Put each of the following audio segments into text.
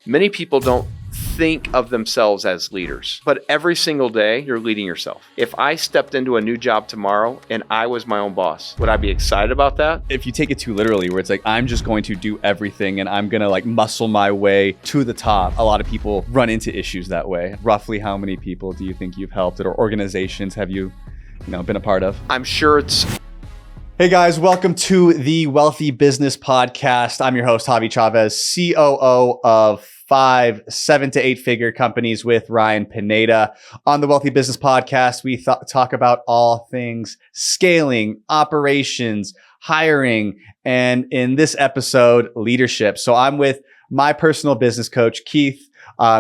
Many people don't think of themselves as leaders, but every single day you're leading yourself. If I stepped into a new job tomorrow and I was my own boss, would I be excited about that? If you take it too literally, where it's like, I'm just going to do everything and I'm going to like muscle my way to the top. A lot of people run into issues that way. Roughly how many people do you think you've helped, or organizations have you been a part of? I'm sure it's... Hey guys, welcome to the Wealthy Business Podcast. I'm your host, Javi Chavez, COO of 5 7 to 8 figure companies with Ryan Pineda. On the Wealthy Business Podcast, we talk about all things scaling, operations, hiring, and in this episode, leadership. So I'm with my personal business coach, Keith.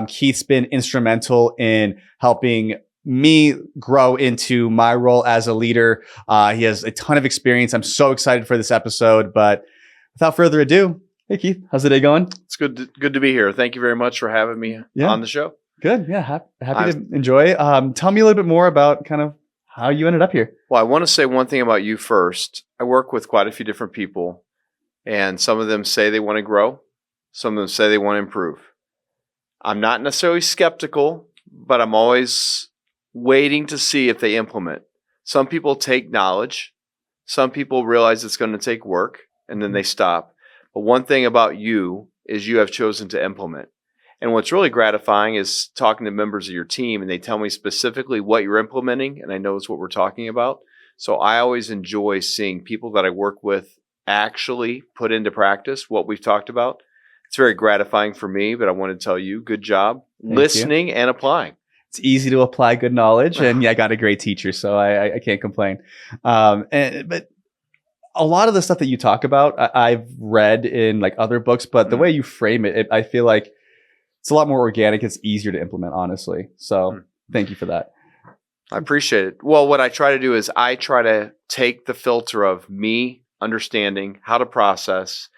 Keith's been instrumental in helping me grow into my role as a leader. He has a ton of experience. I'm so excited for this episode, but without further ado, hey Keith, how's the day going? It's good to be here. Thank you very much for having me on the show. Good. Yeah. Happy to enjoy. Tell me a little bit more about kind of how you ended up here. Well, I want to say one thing about you first. I work with quite a few different people, and some of them say they want to grow. Some of them say they want to improve. I'm not necessarily skeptical, but I'm always waiting to see if they implement. Some people take knowledge. Some people realize it's going to take work, and then they stop. But one thing about you is you have chosen to implement. And what's really gratifying is talking to members of your team, and they tell me specifically what you're implementing, and I know it's what we're talking about. So I always enjoy seeing people that I work with actually put into practice what we've talked about. It's very gratifying for me, but I want to tell you, good job listening and applying. It's easy to apply good knowledge, and yeah, I got a great teacher, so I can't complain. But a lot of the stuff that you talk about, I've read in like other books, but the way you frame it, I feel like it's a lot more organic. It's easier to implement, honestly. So thank you for that. I appreciate it. Well, what I try to do is I try to take the filter of me understanding how to process,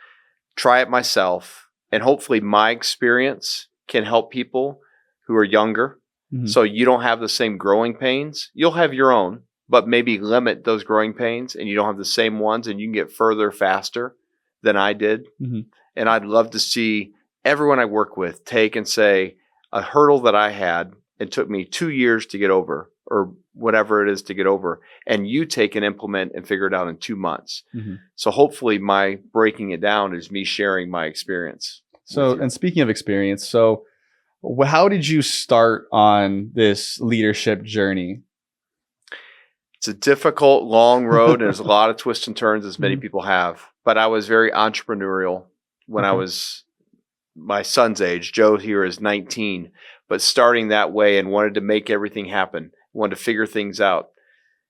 try it myself, and hopefully my experience can help people who are younger. So you don't have the same growing pains. You'll have your own, but maybe limit those growing pains, and you don't have the same ones, and you can get further faster than I did. And I'd love to see everyone I work with take and say a hurdle that I had, it took me 2 years to get over, or whatever it is to get over, and you take and implement and figure it out in 2 months. So hopefully my breaking it down is me sharing my experience. So, and speaking of experience, so how did you start on this leadership journey? It's a difficult, long road, and there's a lot of twists and turns, as many people have. But I was very entrepreneurial when I was my son's age. Joe here is 19, but starting that way and wanted to make everything happen, wanted to figure things out.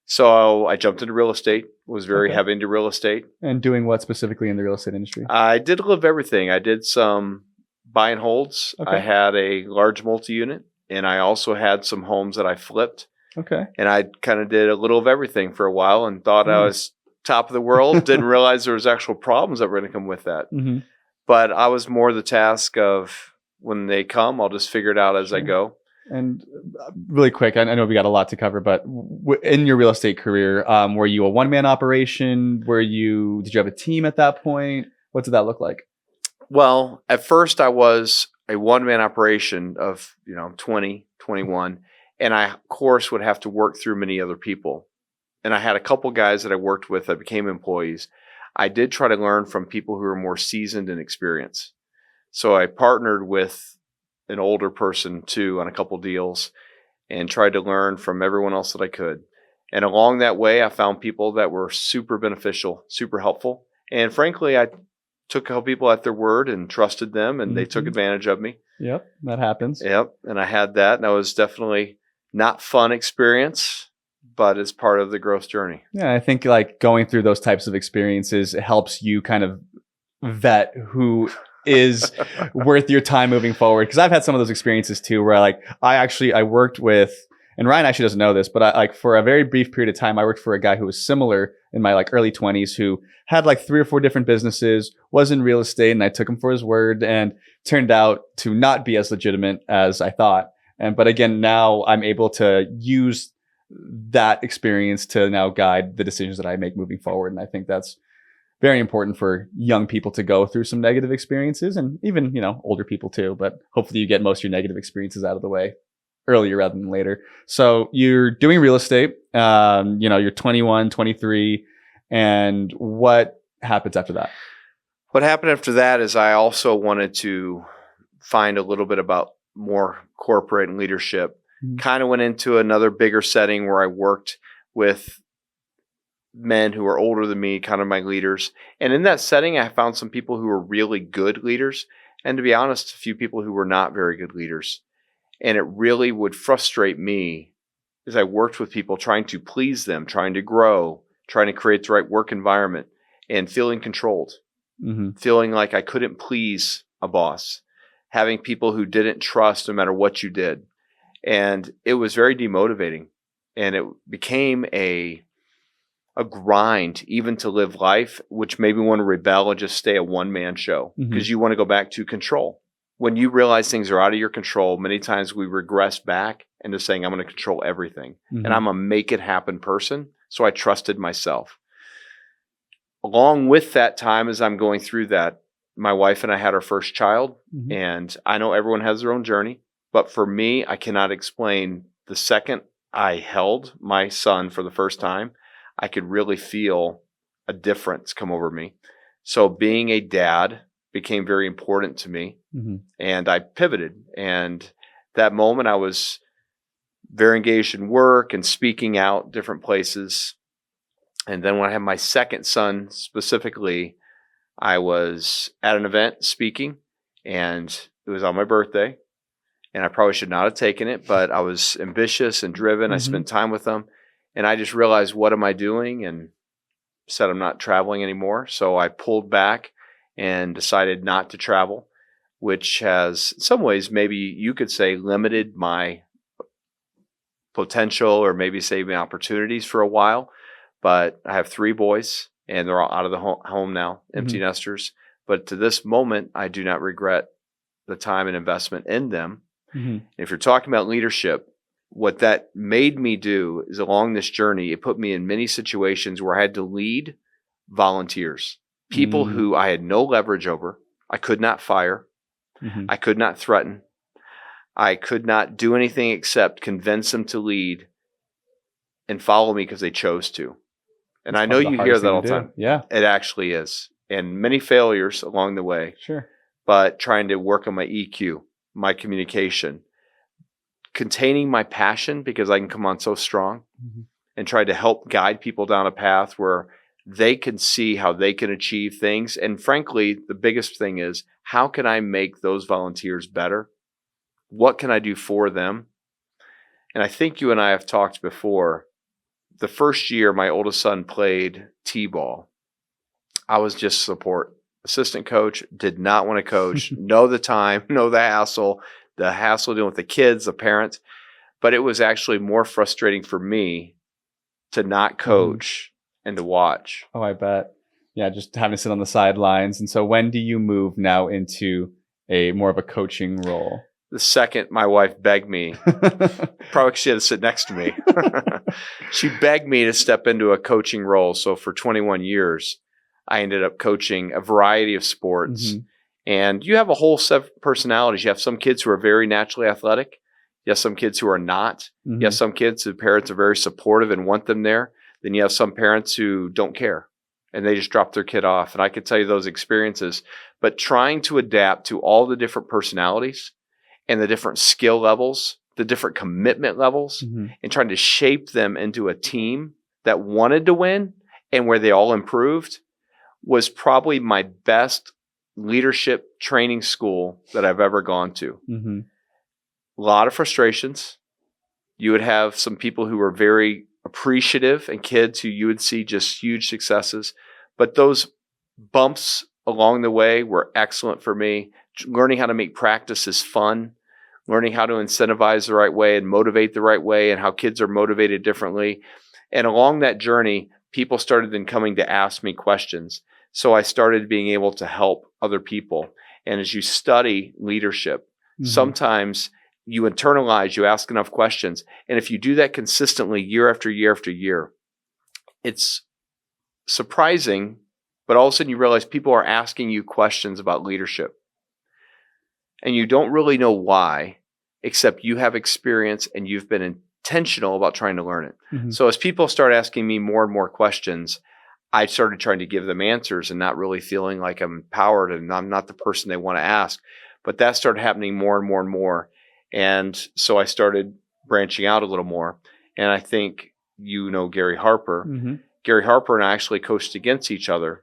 So I jumped into real estate, was very heavy into real estate. And doing what specifically in the real estate industry? I did a little of everything. I did some buy and holds. I had a large multi-unit, and I also had some homes that I flipped. And I kind of did a little of everything for a while and thought I was top of the world. Didn't realize there was actual problems that were going to come with that. But I was more the task of when they come, I'll just figure it out as I go. And really quick, I know we got a lot to cover, but in your real estate career, were you a one-man operation? Did you have a team at that point? What did that look like? Well, at first I was a one-man operation of 20, 21, and I, of course, would have to work through many other people. And I had a couple guys that I worked with that became employees. I did try to learn from people who were more seasoned and experienced. So I partnered with an older person too on a couple deals and tried to learn from everyone else that I could. And along that way, I found people that were super beneficial, super helpful. And frankly, I took a couple people at their word and trusted them, and they took advantage of me. Yep, that happens. Yep, and I had that, and that was definitely not fun experience, but it's part of the growth journey. Yeah, I think like going through those types of experiences helps you kind of vet who is worth your time moving forward. Because I've had some of those experiences too, where I worked with, and Ryan actually doesn't know this, but for a very brief period of time, I worked for a guy who was similar in my early 20s, who had 3 or 4 different businesses, was in real estate, and I took him for his word, and turned out to not be as legitimate as I thought. But again, now I'm able to use that experience to now guide the decisions that I make moving forward. And I think that's very important for young people to go through some negative experiences, and even, older people too. But hopefully you get most of your negative experiences out of the way earlier rather than later. So you're doing real estate, you're 21, 23, and what happens after that? What happened after that is I also wanted to find a little bit about more corporate and leadership. Kind of went into another bigger setting where I worked with men who were older than me, kind of my leaders. And in that setting, I found some people who were really good leaders. And to be honest, a few people who were not very good leaders. And it really would frustrate me as I worked with people trying to please them, trying to grow, trying to create the right work environment, and feeling controlled, feeling like I couldn't please a boss, having people who didn't trust no matter what you did. And it was very demotivating. And it became a grind even to live life, which made me want to rebel and just stay a one-man show because you want to go back to control. When you realize things are out of your control, many times we regress back into saying, I'm going to control everything. And I'm a make it happen person. So I trusted myself. Along with that time, as I'm going through that, my wife and I had our first child. And I know everyone has their own journey. But for me, I cannot explain the second I held my son for the first time, I could really feel a difference come over me. So being a dad became very important to me. And I pivoted. And that moment I was very engaged in work and speaking out different places. And then when I had my second son specifically, I was at an event speaking, and it was on my birthday. And I probably should not have taken it, but I was ambitious and driven. I spent time with them. And I just realized, what am I doing? And said, I'm not traveling anymore. So I pulled back and decided not to travel, which has, in some ways, maybe you could say, limited my potential or maybe saved me opportunities for a while. But I have 3 boys, and they're all out of the home now, empty nesters. But to this moment, I do not regret the time and investment in them. If you're talking about leadership, what that made me do is along this journey, it put me in many situations where I had to lead volunteers, people who I had no leverage over. I could not fire. I could not threaten. I could not do anything except convince them to lead and follow me because they chose to. And That's I know you hear that all the time. Yeah. It actually is. And many failures along the way. Sure. But trying to work on my EQ, my communication, containing my passion because I can come on so strong, and try to help guide people down a path where they can see how they can achieve things. And frankly, the biggest thing is, how can I make those volunteers better? What can I do for them? And I think you and I have talked before. The first year my oldest son played T-ball, I was just support. Assistant coach, did not want to coach, know the time, know the hassle dealing with the kids, the parents. But it was actually more frustrating for me to not coach and to watch. Oh, I bet. Yeah, just having to sit on the sidelines. And so when do you move now into a more of a coaching role? The second my wife begged me, probably she had to sit next to me. She begged me to step into a coaching role. So for 21 years, I ended up coaching a variety of sports. And you have a whole set of personalities. You have some kids who are very naturally athletic. You have some kids who are not. You have some kids whose parents are very supportive and want them there. Then you have some parents who don't care and they just drop their kid off. And I could tell you those experiences. But trying to adapt to all the different personalities and the different skill levels, the different commitment levels, and trying to shape them into a team that wanted to win and where they all improved was probably my best leadership training school that I've ever gone to. A lot of frustrations. You would have some people who were very appreciative and kids who you would see just huge successes. But those bumps along the way were excellent for me. Learning how to make practices fun, learning how to incentivize the right way and motivate the right way, and how kids are motivated differently. And along that journey, people started then coming to ask me questions. So I started being able to help other people. And as you study leadership, sometimes you internalize, you ask enough questions. And if you do that consistently year after year after year, it's surprising But all of a sudden you realize people are asking you questions about leadership. And you don't really know why, except you have experience and you've been intentional about trying to learn it. Mm-hmm. So as people start asking me more and more questions, I started trying to give them answers and not really feeling like I'm empowered and I'm not the person they want to ask. But that started happening more and more and more. And so I started branching out a little more. And I think you know Gary Harper. Mm-hmm. Gary Harper and I actually coached against each other.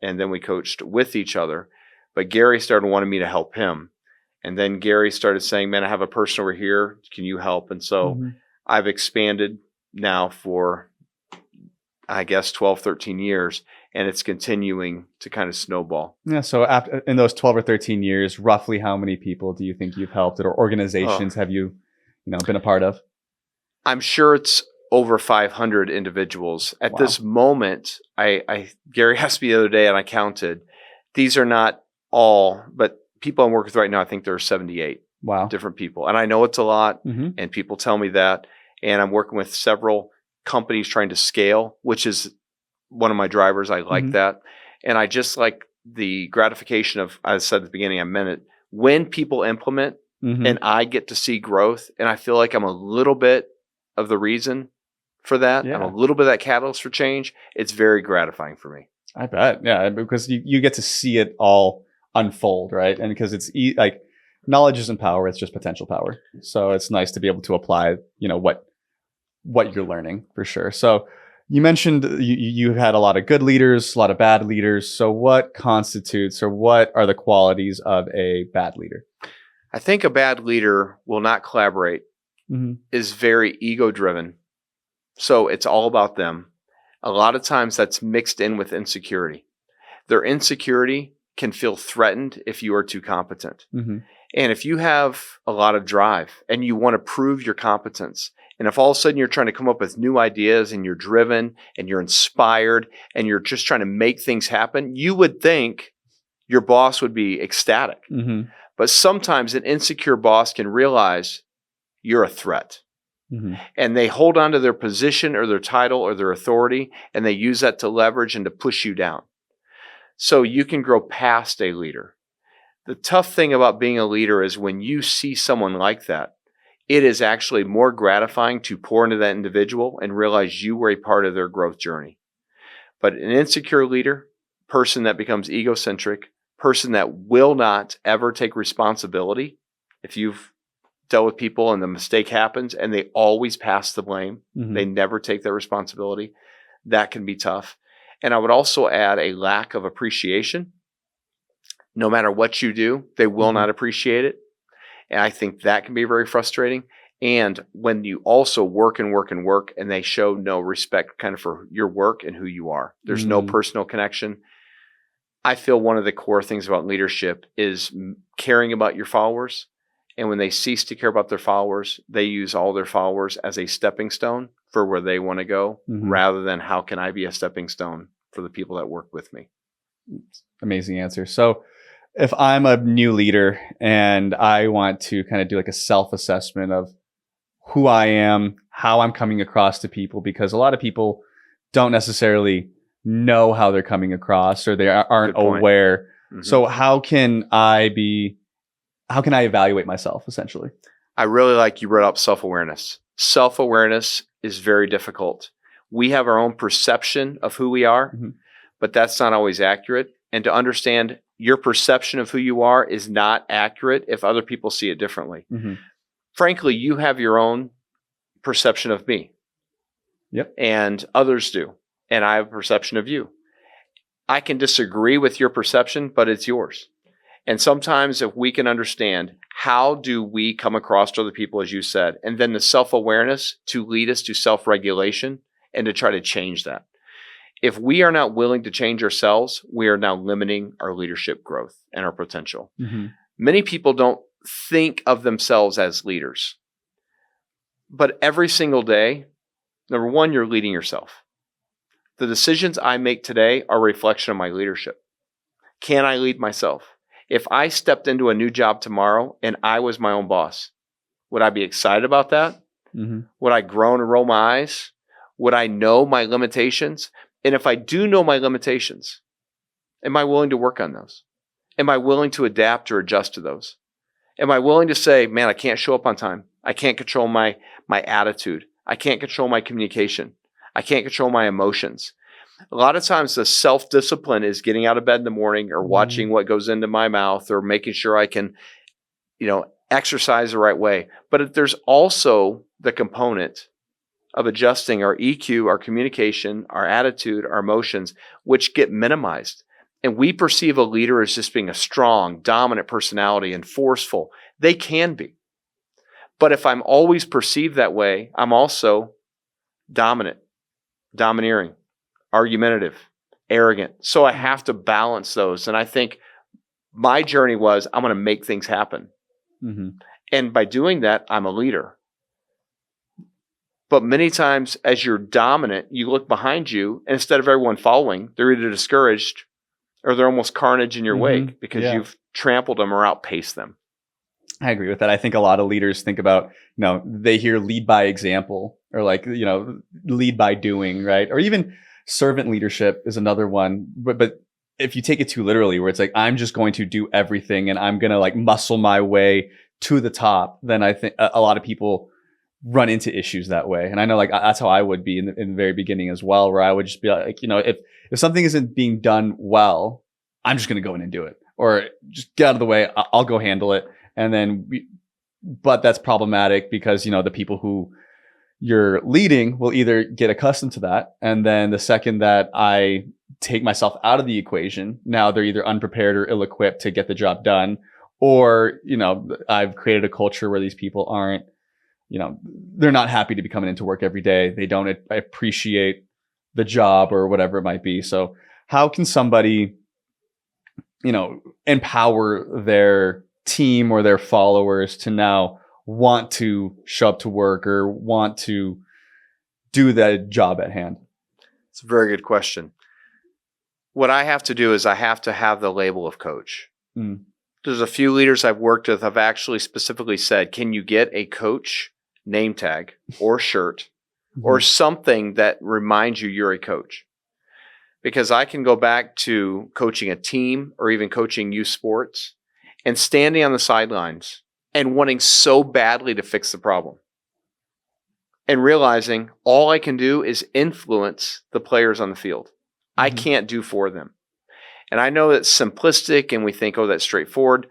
And then we coached with each other. But Gary started wanting me to help him. And then Gary started saying, man, I have a person over here. Can you help? And so I've expanded now for, I guess, 12, 13 years. And it's continuing to kind of snowball. Yeah. So after, in those 12 or 13 years, roughly how many people do you think you've helped or organizations have you been a part of? I'm sure it's over 500 individuals. At this moment, Gary asked me the other day and I counted. These are not all, but people I'm working with right now, I think there are 78 different people. And I know it's a lot and people tell me that. And I'm working with several companies trying to scale, which is one of my drivers. I like that. And I just like the gratification of, as I said at the beginning, I meant it, when people implement and I get to see growth and I feel like I'm a little bit of the reason for that. I'm a little bit of that catalyst for change. It's very gratifying for me. I bet. Yeah. Because you get to see it all unfold, right? And because it's like knowledge isn't power, it's just potential power. So it's nice to be able to apply, what you're learning for sure. So you mentioned you had a lot of good leaders, a lot of bad leaders. So what constitutes or what are the qualities of a bad leader? I think a bad leader will not collaborate, is very ego driven. So it's all about them. A lot of times that's mixed in with insecurity. Their insecurity can feel threatened if you are too competent. And if you have a lot of drive and you want to prove your competence, and if all of a sudden you're trying to come up with new ideas and you're driven and you're inspired and you're just trying to make things happen, you would think your boss would be ecstatic. But sometimes an insecure boss can realize you're a threat. And they hold on to their position or their title or their authority, and they use that to leverage and to push you down. So you can grow past a leader. The tough thing about being a leader is when you see someone like that, it is actually more gratifying to pour into that individual and realize you were a part of their growth journey. But an insecure leader, person that becomes egocentric, person that will not ever take responsibility, if you've dealt with people and the mistake happens and they always pass the blame, they never take their responsibility, that can be tough. And I would also add a lack of appreciation. No matter what you do, they will not appreciate it. And I think that can be very frustrating. And when you also work and work and work and they show no respect kind of for your work and who you are, there's no personal connection. I feel one of the core things about leadership is caring about your followers. And when they cease to care about their followers, they use all their followers as a stepping stone for where they want to go, rather than how can I be a stepping stone for the people that work with me. Amazing answer. So if I'm a new leader and I want to kind of do like a self-assessment of who I am, how I'm coming across to people, because a lot of people don't necessarily know how they're coming across or they aren't aware. So how can I evaluate myself essentially? I really like you brought up self-awareness. Self-awareness is very difficult. We have our own perception of who we are, but that's not always accurate. And to understand your perception of who you are is not accurate if other people see it differently. Frankly, you have your own perception of me. And others do. And I have a perception of you. I can disagree with your perception, but it's yours. And sometimes if we can understand how do we come across to other people, as you said, and then the self-awareness to lead us to self-regulation and to try to change that. If we are not willing to change ourselves, we are now limiting our leadership growth and our potential. Many people don't think of themselves as leaders. But every single day, number one, you're leading yourself. The decisions I make today are a reflection of my leadership. Can I lead myself? If I stepped into a new job tomorrow and I was my own boss, would I be excited about that? Would I groan and roll my eyes? Would I know my limitations? And if I do know my limitations, Am I willing to work on those? Am I willing to adapt or adjust to those? Am I willing to say, man, I can't show up on time. I can't control my attitude. I can't control my communication. I can't control my emotions. A lot of times the self-discipline is getting out of bed in the morning or watching what goes into my mouth or making sure I can, exercise the right way. But there's also the component of adjusting our EQ, our communication, our attitude, our emotions, which get minimized. And we perceive a leader as just being a strong, dominant personality and forceful. They can be. But if I'm always perceived that way, I'm also dominant, domineering, argumentative, arrogant. So I have to balance those. And I think my journey was, I'm going to make things happen. Mm-hmm. And by doing that, I'm a leader. But many times as you're dominant, you look behind you, and instead of everyone following, they're either discouraged or they're almost carnage in your wake because you've trampled them or outpaced them. I agree with that. I think a lot of leaders think about, they hear lead by example or lead by doing, right? Or even servant leadership is another one. But if you take it too literally, where it's like, I'm just going to do everything and I'm going to muscle my way to the top, then I think a lot of people run into issues that way. And I know that's how I would be in the very beginning as well, where I would just be like, if something isn't being done well, I'm just going to go in and do it, or just get out of the way. I'll go handle it. And then, but that's problematic because, the people who you're leading will either get accustomed to that. And then the second that I take myself out of the equation, now they're either unprepared or ill-equipped to get the job done. Or, I've created a culture where these people aren't, they're not happy to be coming into work every day. They don't appreciate the job or whatever it might be. So how can somebody, empower their team or their followers to now want to show up to work or want to do the job at hand? It's a very good question. What I have to do is I have to have the label of coach. There's a few leaders I've worked with have actually specifically said, can you get a coach name tag or shirt or something that reminds you you're a coach? Because I can go back to coaching a team or even coaching youth sports and standing on the sidelines and wanting so badly to fix the problem and realizing all I can do is influence the players on the field. I can't do for them. And I know that's simplistic and we think, oh, that's straightforward.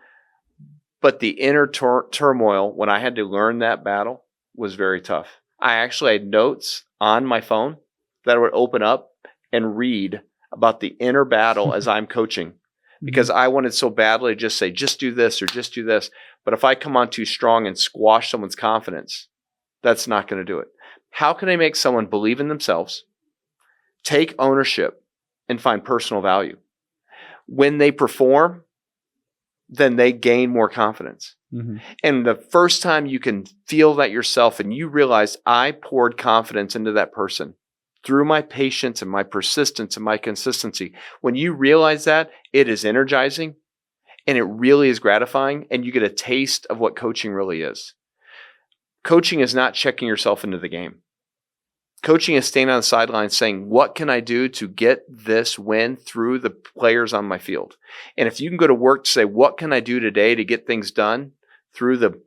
But the inner turmoil when I had to learn that battle was very tough. I actually had notes on my phone that I would open up and read about the inner battle as I'm coaching, because I wanted so badly to just say, just do this or just do this. But if I come on too strong and squash someone's confidence, that's not going to do it. How can I make someone believe in themselves, take ownership, and find personal value? When they perform, then they gain more confidence. And the first time you can feel that yourself and you realize I poured confidence into that person through my patience and my persistence and my consistency. When you realize that, it is energizing and it really is gratifying, and you get a taste of what coaching really is. Coaching is not checking yourself into the game. Coaching is staying on the sidelines saying, what can I do to get this win through the players on my field? And if you can go to work to say, what can I do today to get things done through the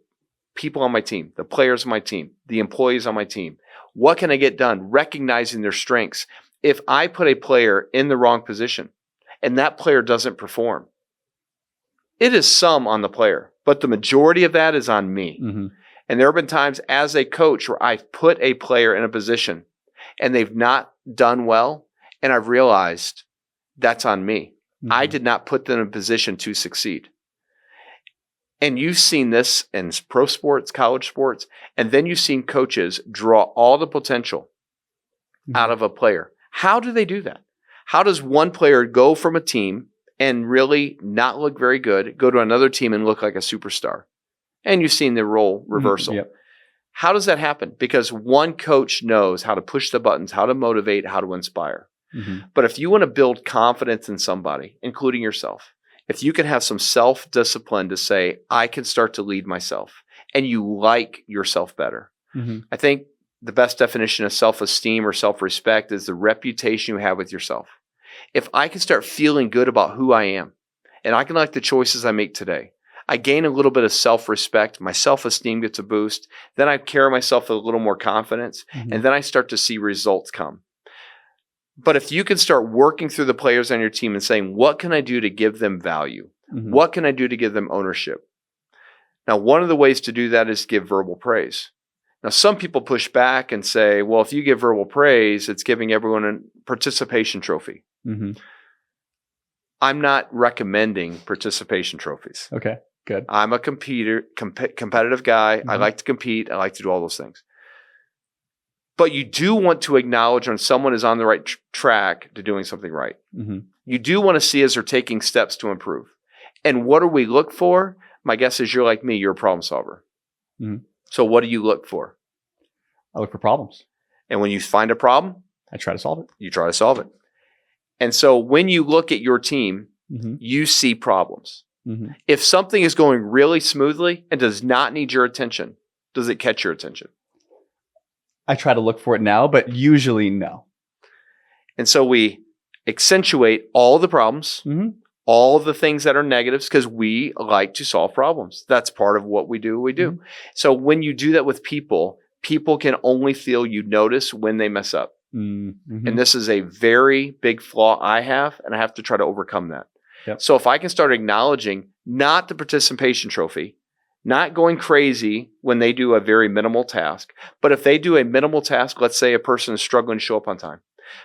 people on my team, the players on my team, the employees on my team? What can I get done? Recognizing their strengths. If I put a player in the wrong position and that player doesn't perform, it is some on the player, but the majority of that is on me. And there have been times as a coach where I've put a player in a position and they've not done well, and I've realized that's on me. I did not put them in a position to succeed. And you've seen this in pro sports, college sports, and then you've seen coaches draw all the potential out of a player. How do they do that? How does one player go from a team and really not look very good, go to another team and look like a superstar? And you've seen the role reversal. How does that happen? Because one coach knows how to push the buttons, how to motivate, how to inspire. But if you want to build confidence in somebody, including yourself, if you can have some self-discipline to say, I can start to lead myself, and you like yourself better. I think the best definition of self-esteem or self-respect is the reputation you have with yourself. If I can start feeling good about who I am and I can like the choices I make today, I gain a little bit of self-respect. My self-esteem gets a boost. Then I carry myself with a little more confidence. And then I start to see results come. But if you can start working through the players on your team and saying, what can I do to give them value? What can I do to give them ownership? Now, one of the ways to do that is give verbal praise. Now, some people push back and say, well, if you give verbal praise, it's giving everyone a participation trophy. I'm not recommending participation trophies. Okay, good. I'm a competitive guy. I like to compete. I like to do all those things. But you do want to acknowledge when someone is on the right track to doing something right. You do want to see as they're taking steps to improve. And what do we look for? My guess is you're like me. You're a problem solver. So what do you look for? I look for problems. And when you find a problem, I try to solve it. you try to solve it. And so when you look at your team, you see problems. If something is going really smoothly and does not need your attention, does it catch your attention? I try to look for it now, but usually no. And so we accentuate all the problems, all the things that are negatives, because we like to solve problems. That's part of what we do. So when you do that with people, people can only feel you notice when they mess up. And this is a very big flaw I have, and I have to try to overcome that. So if I can start acknowledging not the participation trophy, not going crazy when they do a very minimal task, but if they do a minimal task, let's say a person is struggling to show up on time,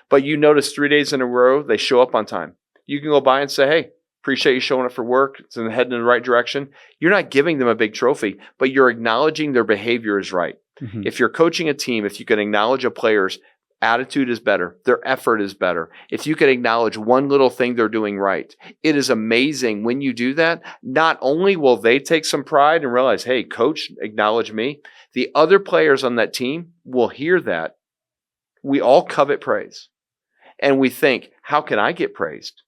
but you notice 3 days in a row they show up on time. You can go by and say, hey, appreciate you showing up for work. It's heading in the right direction. You're not giving them a big trophy, but you're acknowledging their behavior is right. If you're coaching a team, if you can acknowledge a player's attitude is better, their effort is better, if you can acknowledge one little thing they're doing right, it is amazing when you do that. Not only will they take some pride and realize, hey, coach, acknowledge me, the other players on that team will hear that. We all covet praise. And we think, how can I get praised?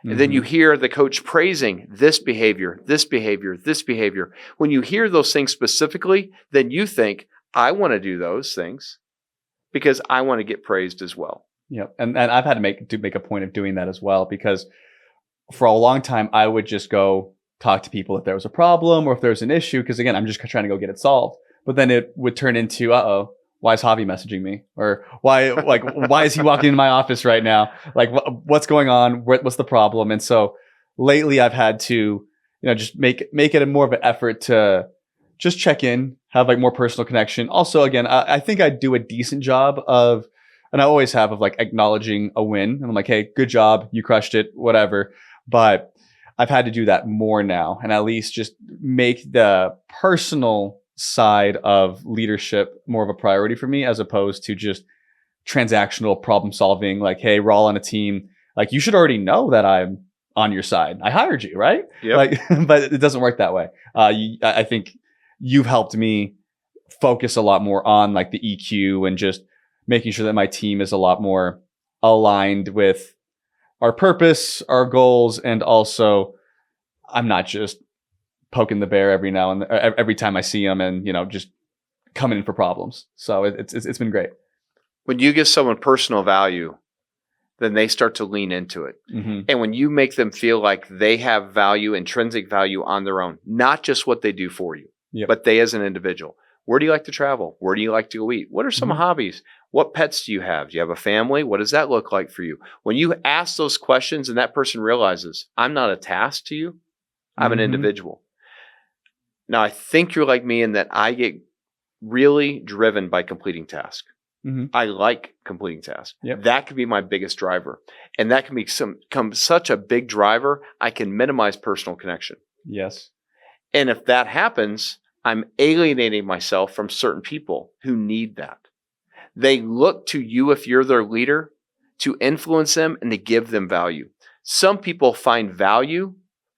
And then you hear the coach praising this behavior, this behavior, this behavior. When you hear those things specifically, then you think, I want to do those things because I want to get praised as well. And I've had to make a point of doing that as well, because for a long time, I would just go talk to people if there was a problem or if there was an issue, because again, I'm just trying to go get it solved. But then it would turn into, why is Javi messaging me? Or why is he walking into my office right now? Like, what's going on? What's the problem? And so lately I've had to, just make it a more of an effort to just check in, have like more personal connection. Also, again, I think I do a decent job of, and I always have, of like acknowledging a win. And I'm like, hey, good job. You crushed it, whatever. But I've had to do that more now, and at least just make the personal side of leadership more of a priority for me, as opposed to just transactional problem solving. Like, hey, we're all on a team. Like, you should already know that I'm on your side. I hired you, right? Like, but it doesn't work that way. I think you've helped me focus a lot more on like the EQ and just making sure that my team is a lot more aligned with our purpose, our goals, and also I'm not just poking the bear every now and every time I see them and, just coming in for problems. So it's been great. When you give someone personal value, then they start to lean into it. And when you make them feel like they have value, intrinsic value on their own, not just what they do for you, but they as an individual. Where do you like to travel? Where do you like to go eat? What are some hobbies? What pets do you have? Do you have a family? What does that look like for you? When you ask those questions and that person realizes, I'm not a task to you, I'm an individual. Now, I think you're like me in that I get really driven by completing tasks. I like completing tasks. That could be my biggest driver. And that can become such a big driver, I can minimize personal connection. Yes. And if that happens, I'm alienating myself from certain people who need that. They look to you, if you're their leader, to influence them and to give them value. Some people find value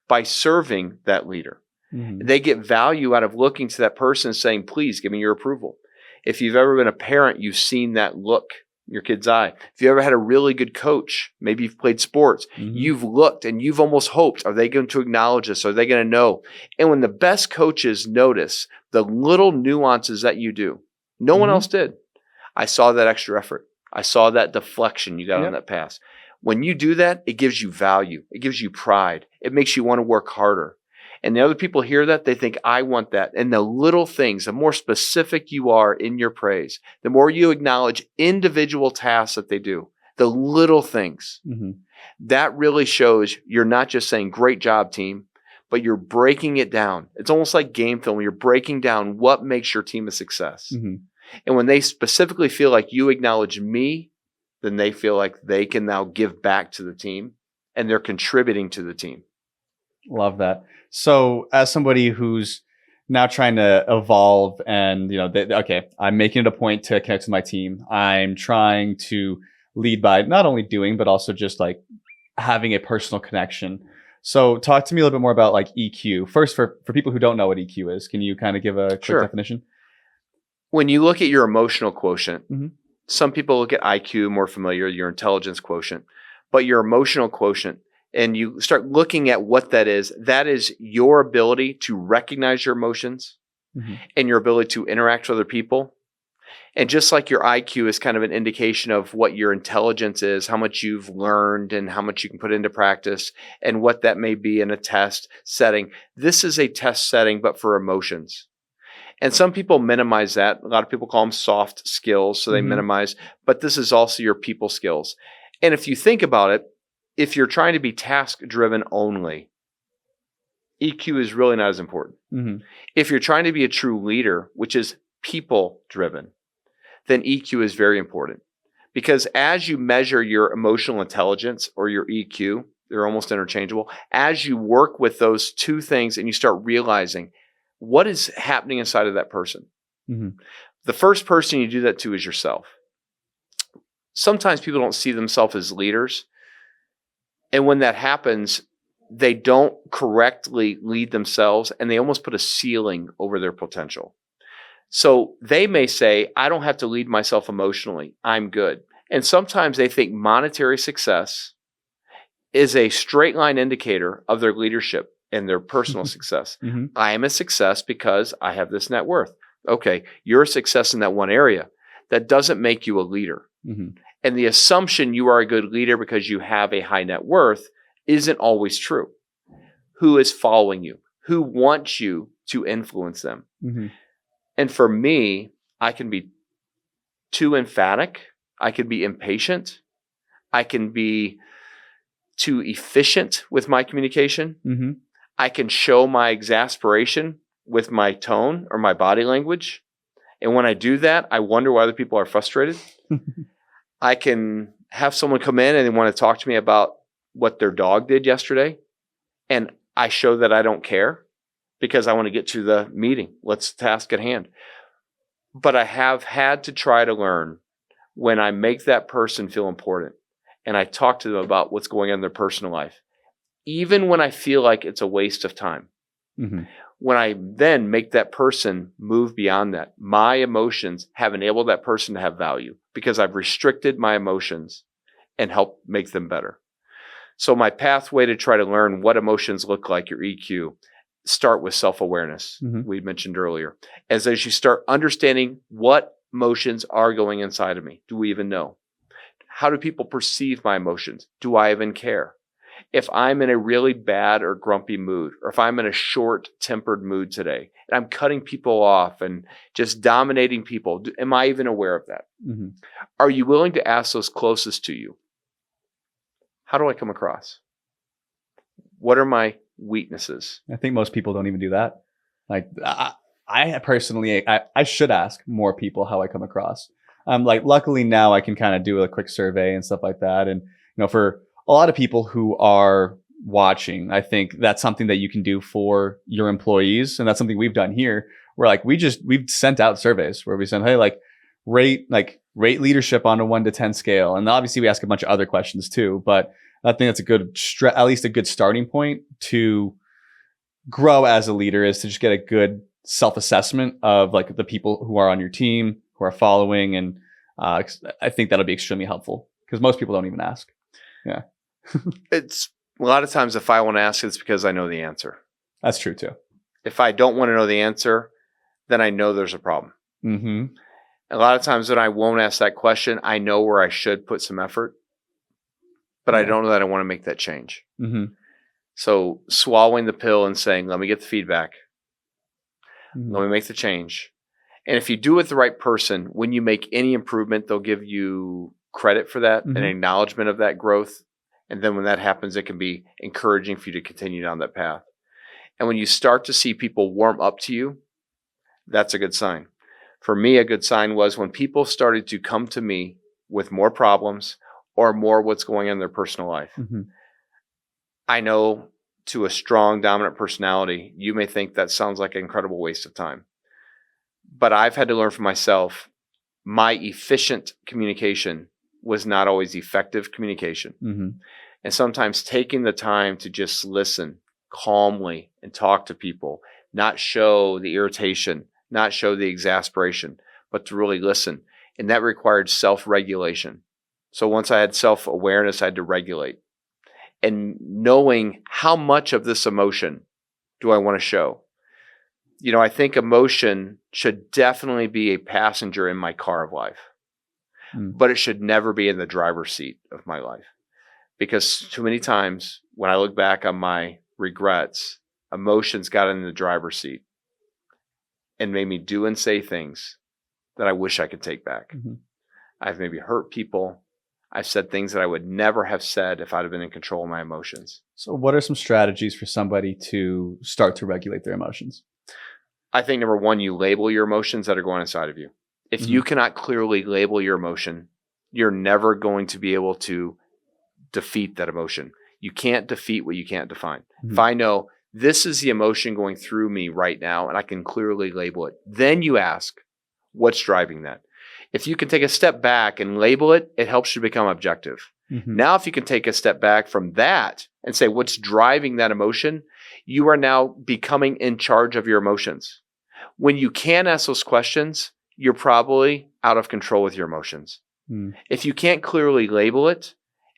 by serving that leader. They get value out of looking to that person and saying, please give me your approval. If you've ever been a parent, you've seen that look in your kid's eye. If you ever had a really good coach, maybe you've played sports, you've looked and you've almost hoped, are they going to acknowledge this? Are they going to know? And when the best coaches notice the little nuances that you do, no one else did. I saw that extra effort. I saw that deflection you got on that pass. When you do that, it gives you value. It gives you pride. It makes you want to work harder. And the other people hear that, they think, I want that. And the little things, the more specific you are in your praise, the more you acknowledge individual tasks that they do, the little things, that really shows you're not just saying, great job, team, but you're breaking it down. It's almost like game film. You're breaking down what makes your team a success. And when they specifically feel like you acknowledge me, then they feel like they can now give back to the team and they're contributing to the team. Love that. So as somebody who's now trying to evolve and, okay, I'm making it a point to connect with my team. I'm trying to lead by not only doing, but also just like having a personal connection. So talk to me a little bit more about like EQ. First, for people who don't know what EQ is, can you kind of give a quick definition? When you look at your emotional quotient, some people look at IQ, more familiar, your intelligence quotient, but your emotional quotient, and you start looking at what that is your ability to recognize your emotions and your ability to interact with other people. And just like your IQ is kind of an indication of what your intelligence is, how much you've learned and how much you can put into practice and what that may be in a test setting. This is a test setting, but for emotions. And some people minimize that. A lot of people call them soft skills, so they minimize, but this is also your people skills. And if you think about it, if you're trying to be task-driven only, EQ is really not as important. If you're trying to be a true leader, which is people-driven, then EQ is very important. Because as you measure your emotional intelligence or your EQ, they're almost interchangeable, as you work with those two things and you start realizing what is happening inside of that person. The first person you do that to is yourself. Sometimes people don't see themselves as leaders. And when that happens, they don't correctly lead themselves and they almost put a ceiling over their potential. So they may say, I don't have to lead myself emotionally. I'm good. And sometimes they think monetary success is a straight line indicator of their leadership and their personal success. I am a success because I have this net worth. Okay, you're a success in that one area. That doesn't make you a leader. And the assumption you are a good leader because you have a high net worth isn't always true. Who is following you? Who wants you to influence them? And for me, I can be too emphatic. I can be impatient. I can be too efficient with my communication. I can show my exasperation with my tone or my body language. And when I do that, I wonder why other people are frustrated. I can have someone come in and they want to talk to me about what their dog did yesterday. And I show that I don't care because I want to get to the meeting. Let's task at hand. But I have had to try to learn when I make that person feel important and I talk to them about what's going on in their personal life, even when I feel like it's a waste of time. When I then make that person move beyond that, my emotions have enabled that person to have value because I've restricted my emotions and helped make them better. So my pathway to try to learn what emotions look like, your EQ, start with self-awareness, we mentioned earlier. As you start understanding what emotions are going inside of me, do we even know? How do people perceive my emotions? Do I even care? If I'm in a really bad or grumpy mood, or if I'm in a short-tempered mood today, and I'm cutting people off and just dominating people, am I even aware of that? Are you willing to ask those closest to you? How do I come across? What are my weaknesses? I think most people don't even do that. Like I personally, I should ask more people how I come across. Luckily now I can kind of do a quick survey and stuff like that. And, for a lot of people who are watching, I think that's something that you can do for your employees. And that's something we've done here where we've sent out surveys where we send, hey, rate leadership on a 1 to 10 scale. And obviously we ask a bunch of other questions too, but I think that's at least a good starting point to grow as a leader, is to just get a good self-assessment of the people who are on your team, who are following. And I think that'll be extremely helpful because most people don't even ask. Yeah. It's a lot of times if I want to ask, it's because I know the answer. That's true too. If I don't want to know the answer, then I know there's a problem. A lot of times when I won't ask that question, I know where I should put some effort. but I don't know that I want to make that change. Mm-hmm. So swallowing the pill and saying, let me get the feedback. Mm-hmm. Let me make the change. And if you do it with the right person, when you make any improvement, they'll give you credit for that, an acknowledgement of that growth. And then when that happens, it can be encouraging for you to continue down that path. And when you start to see people warm up to you, that's a good sign. For me, a good sign was when people started to come to me with more problems or more what's going on in their personal life. Mm-hmm. I know to a strong, dominant personality, you may think that sounds like an incredible waste of time. But I've had to learn for myself, my efficient communication was not always effective communication. Mm-hmm. And sometimes taking the time to just listen calmly and talk to people, not show the irritation, not show the exasperation, but to really listen. And that required self-regulation. So once I had self-awareness, I had to regulate. And knowing how much of this emotion do I want to show? You know, I think emotion should definitely be a passenger in my car of life, but it should never be in the driver's seat of my life. Because too many times when I look back on my regrets, emotions got in the driver's seat and made me do and say things that I wish I could take back. Mm-hmm. I've maybe hurt people. I've said things that I would never have said if I'd have been in control of my emotions. So what are some strategies for somebody to start to regulate their emotions? I think number one, you label your emotions that are going inside of you. If you cannot clearly label your emotion, you're never going to be able to defeat that emotion. You can't defeat what you can't define. Mm-hmm. If I know this is the emotion going through me right now and I can clearly label it, then you ask, what's driving that? If you can take a step back and label it, it helps you become objective. Mm-hmm. Now, if you can take a step back from that and say, what's driving that emotion? You are now becoming in charge of your emotions. When you can ask those questions, you're probably out of control with your emotions. Mm. If you can't clearly label it,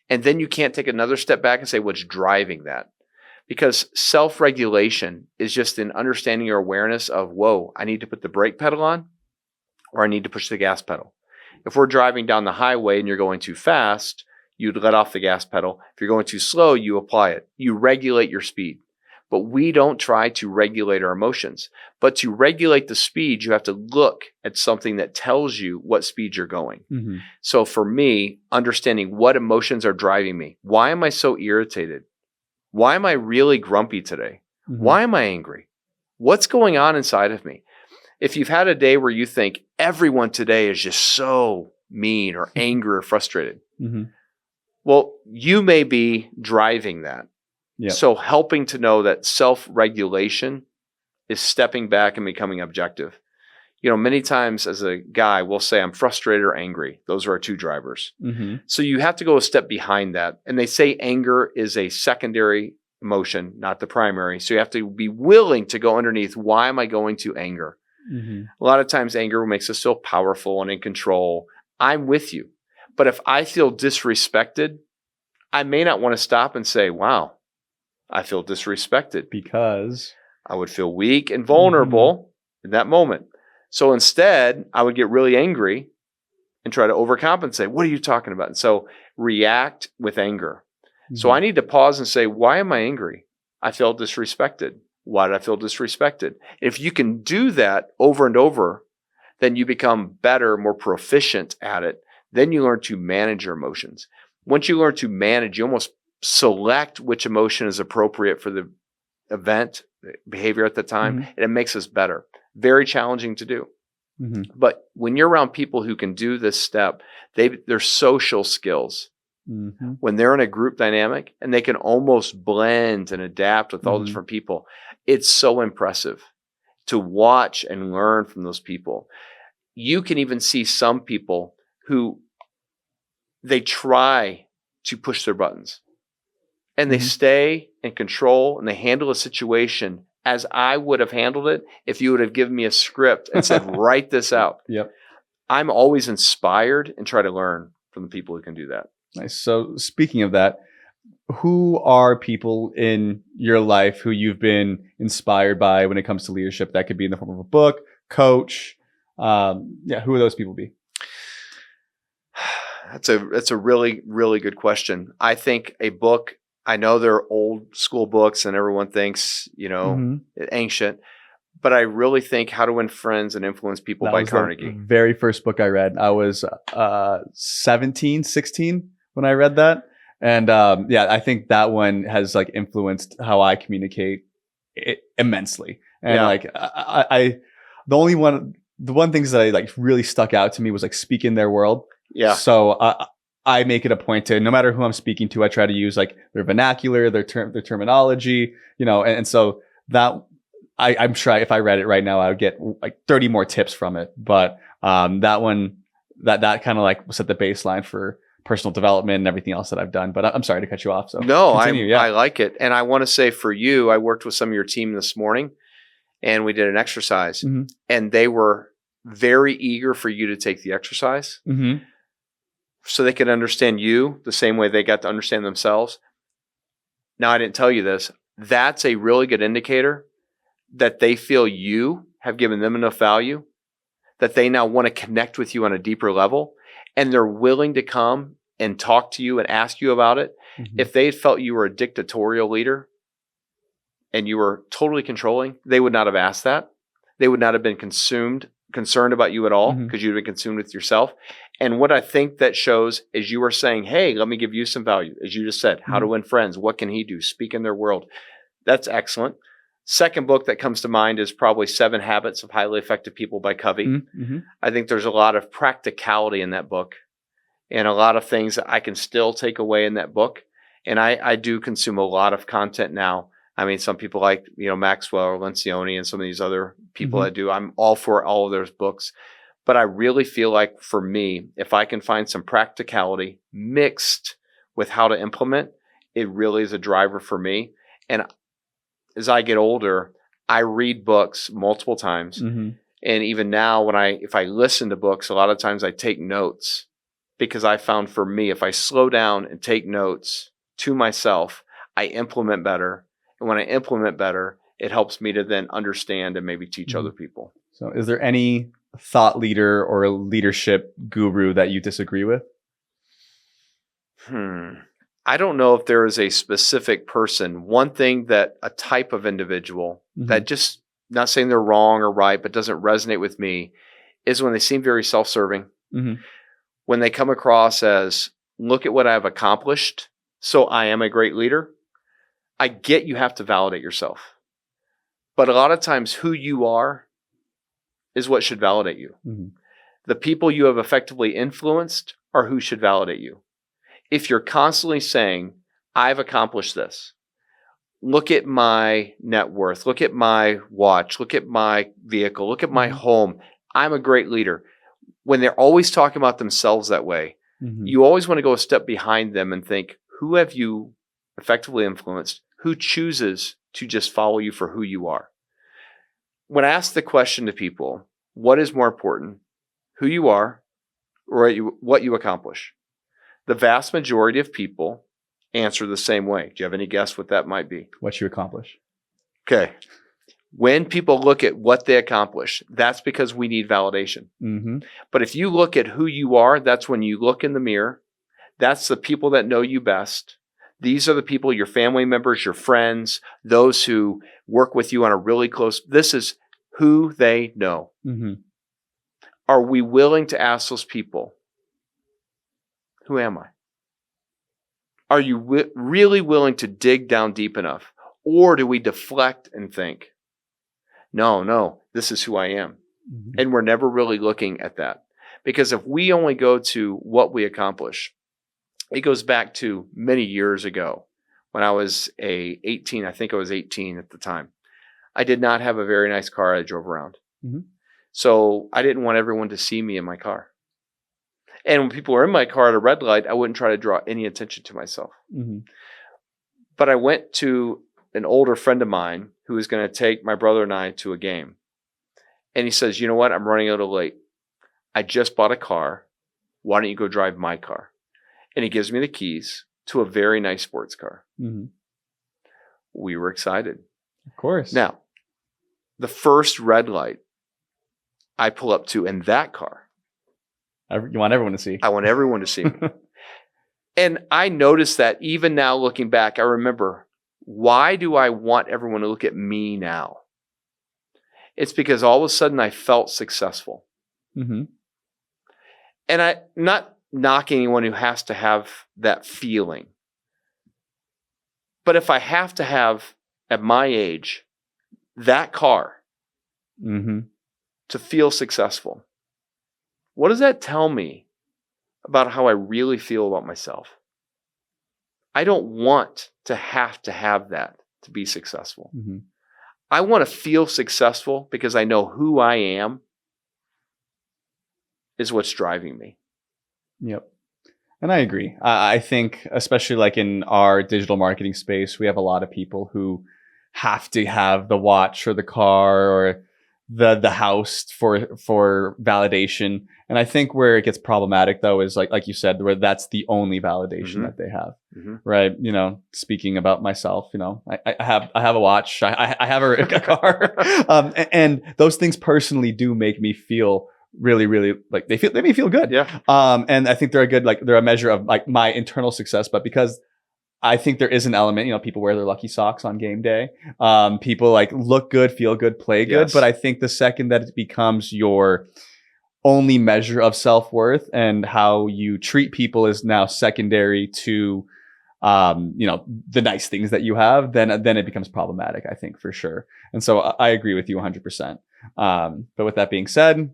and then you can't take another step back and say, what's driving that? Because self-regulation is just an understanding or awareness of, whoa, I need to put the brake pedal on, or I need to push the gas pedal. If we're driving down the highway and you're going too fast, you'd let off the gas pedal. If you're going too slow, you apply it. You regulate your speed. But we don't try to regulate our emotions. But to regulate the speed, you have to look at something that tells you what speed you're going. Mm-hmm. So for me, understanding what emotions are driving me. Why am I so irritated? Why am I really grumpy today? Mm-hmm. Why am I angry? What's going on inside of me? If you've had a day where you think everyone today is just so mean or angry or frustrated, well, you may be driving that. Yep. So helping to know that self-regulation is stepping back and becoming objective. You know, many times as a guy, we'll say I'm frustrated or angry. Those are our two drivers. Mm-hmm. So you have to go a step behind that. And they say anger is a secondary emotion, not the primary. So you have to be willing to go underneath. Why am I going to anger? Mm-hmm. A lot of times anger makes us feel powerful and in control. I'm with you. But if I feel disrespected, I may not want to stop and say, wow, I feel disrespected. Because I would feel weak and vulnerable in that moment. So instead, I would get really angry and try to overcompensate. What are you talking about? And so react with anger. So I need to pause and say, why am I angry? I felt disrespected. Why did I feel disrespected? If you can do that over and over, then you become better, more proficient at it. Then you learn to manage your emotions. Once you learn to manage, you almost select which emotion is appropriate for the event, the behavior at the time, and it makes us better. Very challenging to do. But when you're around people who can do this step, their social skills, when they're in a group dynamic and they can almost blend and adapt with all the different people, it's so impressive to watch and learn from those people. You can even see some people who they try to push their buttons and they stay in control and they handle a situation as I would have handled it if you would have given me a script and said, write this out. Yep. I'm always inspired and try to learn from the people who can do that. Nice. So speaking of that, who are people in your life who you've been inspired by when it comes to leadership? That could be in the form of a book, coach. Who would those people be? That's a really, really good question. I think a book, I know they're old school books and everyone thinks, ancient, but I really think How to Win Friends and Influence People That by was Carnegie. the very first book I read. I was 17, 16 when I read that. And I think that one has like influenced how I communicate immensely. And Yeah. like the one things that I like really stuck out to me was like speak in their world. Yeah. So I make it a point to, no matter who I'm speaking to, I try to use like their vernacular, their terminology, and so that I'm sure if I read it right now, I would get like 30 more tips from it. But that one, that kind of like set the baseline for personal development and everything else that I've done. But I'm sorry to cut you off. So no, continue, I like it. And I want to say for you, I worked with some of your team this morning and we did an exercise and they were very eager for you to take the exercise so they could understand you the same way they got to understand themselves. Now, I didn't tell you this. That's a really good indicator that they feel you have given them enough value that they now want to connect with you on a deeper level, and they're willing to come and talk to you and ask you about it. If they felt you were a dictatorial leader and you were totally controlling, they would not have asked that. They would not have been concerned about you at all because you'd been consumed with yourself. And what I think that shows is you are saying, hey, let me give you some value. As you just said, How to Win Friends. What can he do? Speak in their world. That's excellent. Second book that comes to mind is probably 7 Habits of Highly Effective People by Covey. I think there's a lot of practicality in that book and a lot of things that I can still take away in that book. And I do consume a lot of content now. I mean, some people like, Maxwell or Lencioni and some of these other people that do. I'm all for all of those books. But I really feel like for me, if I can find some practicality mixed with how to implement, it really is a driver for me. And as I get older, I read books multiple times. And even now, if I listen to books, a lot of times I take notes because I found for me, if I slow down and take notes to myself, I implement better. And when I implement better, it helps me to then understand and maybe teach other people. So is there any thought leader or leadership guru that you disagree with? I don't know if there is a specific person. One thing that a type of individual that just, not saying they're wrong or right, but doesn't resonate with me is when they seem very self-serving. When they come across as, look at what I've accomplished, so I am a great leader. I get you have to validate yourself. But a lot of times who you are is what should validate you. The people you have effectively influenced are who should validate you. If you're constantly saying, I've accomplished this, look at my net worth, look at my watch, look at my vehicle, look at my home, I'm a great leader. When they're always talking about themselves that way, you always want to go a step behind them and think, who have you effectively influenced? Who chooses to just follow you for who you are? When I ask the question to people, what is more important, who you are or what you accomplish? The vast majority of people answer the same way. Do you have any guess what that might be? What you accomplish. Okay. When people look at what they accomplish, that's because we need validation. But if you look at who you are, that's when you look in the mirror. That's the people that know you best. These are the people, your family members, your friends, those who work with you on a really close, this is who they know. Are we willing to ask those people, who am I? Are you really willing to dig down deep enough? Or do we deflect and think, no, this is who I am. And we're never really looking at that. Because if we only go to what we accomplish, it goes back to many years ago when I was 18. I think I was 18 at the time. I did not have a very nice car I drove around. So I didn't want everyone to see me in my car. And when people were in my car at a red light, I wouldn't try to draw any attention to myself. But I went to an older friend of mine who was going to take my brother and I to a game. And he says, you know what? I'm running a little late. I just bought a car. Why don't you go drive my car? And he gives me the keys to a very nice sports car. We were excited. Of course. Now, the first red light I pull up to in that car, You want everyone to see. I want everyone to see me. And I noticed that even now looking back, I remember, why do I want everyone to look at me now? It's because all of a sudden I felt successful. Mm-hmm. And I'm not knocking anyone who has to have that feeling. But if I have to have, at my age, that car Mm-hmm. to feel successful, what does that tell me about how I really feel about myself? I don't want to have that to be successful. Mm-hmm. I want to feel successful because I know who I am is what's driving me. Yep. And I agree. I think, especially like in our digital marketing space, we have a lot of people who have to have the watch or the car or the house for validation. And I think where it gets problematic though is like you said, where that's the only validation that they have. Mm-hmm. Right. You know, speaking about myself, you know, I have a watch, I have a car. And those things personally do make me feel really, really like they make me feel good. Yeah. And I think they're a measure of like my internal success, but because I think there is an element, you know, people wear their lucky socks on game day. People like look good, feel good, play good. Yes. But I think the second that it becomes your only measure of self-worth and how you treat people is now secondary to, you know, the nice things that you have, then it becomes problematic, I think, for sure. And so I agree with you 100%. But with that being said,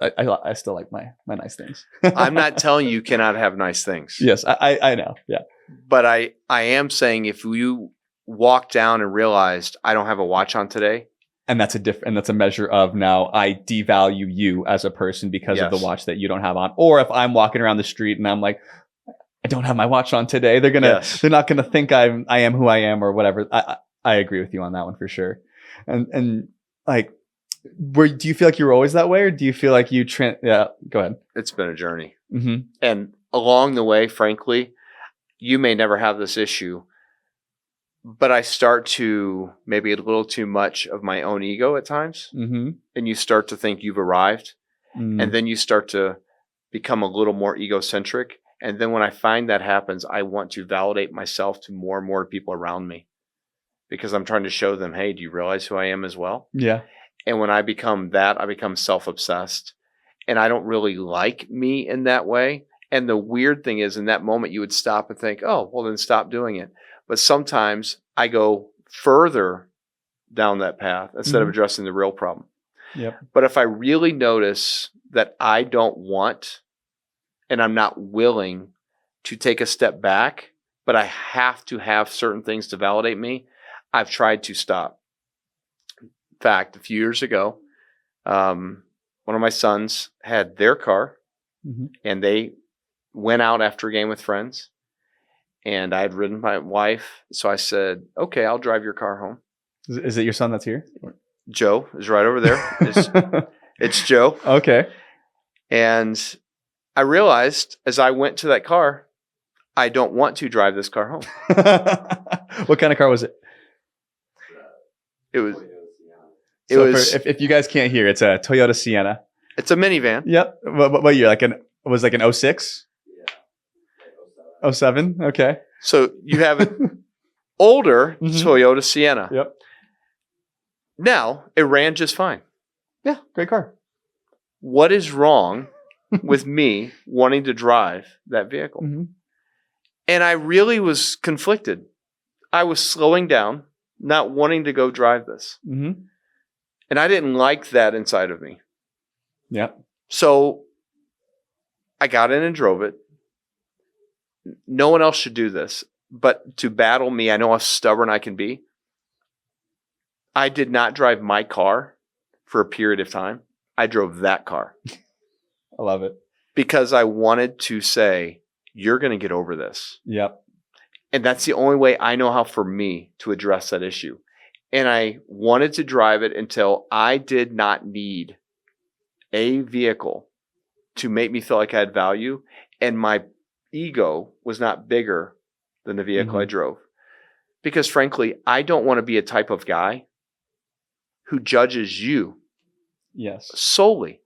I still like my nice things. I'm not telling you cannot have nice things. Yes, I know. Yeah. But I am saying if you walk down and realized I don't have a watch on today. And that's a measure of now I devalue you as a person because of Yes. the watch that you don't have on. Or if I'm walking around the street and I'm like, I don't have my watch on today, they're not gonna think I am who I am or whatever. I agree with you on that one for sure. And like, do you feel like you were always that way, or do you feel like you yeah, go ahead. It's been a journey. Mm-hmm. And along the way, frankly, you may never have this issue, but I start to maybe a little too much of my own ego at times. Mm-hmm. And you start to think you've arrived. Mm-hmm. And then you start to become a little more egocentric. And then when I find that happens, I want to validate myself to more and more people around me because I'm trying to show them, hey, do you realize who I am as well? Yeah. And when I become that, I become self-obsessed. And I don't really like me in that way. And the weird thing is in that moment, you would stop and think, oh, well, then stop doing it. But sometimes I go further down that path instead of addressing the real problem. Yep. But if I really notice that I don't want and I'm not willing to take a step back, but I have to have certain things to validate me, I've tried to stop. In fact, a few years ago, one of my sons had their car and they went out after a game with friends. And I had ridden my wife. So I said, okay, I'll drive your car home. Is it your son that's here? Joe is right over there. It's Joe. Okay. And I realized as I went to that car, I don't want to drive this car home. What kind of car was it? It was. If you guys can't hear, it's a Toyota Sienna. It's a minivan. Yep. What year? Was like an 06? 07? Okay. So you have an older Toyota Sienna. Yep. Now, it ran just fine. Yeah, great car. What is wrong with me wanting to drive that vehicle? Mm-hmm. And I really was conflicted. I was slowing down, not wanting to go drive this. Mm-hmm. And I didn't like that inside of me. Yep. So I got in and drove it. No one else should do this, but to battle me, I know how stubborn I can be. I did not drive my car for a period of time. I drove that car. I love it. Because I wanted to say, you're going to get over this. Yep. And that's the only way I know how for me to address that issue. And I wanted to drive it until I did not need a vehicle to make me feel like I had value. And my ego was not bigger than the vehicle I drove. Because frankly, I don't want to be a type of guy who judges you yes. solely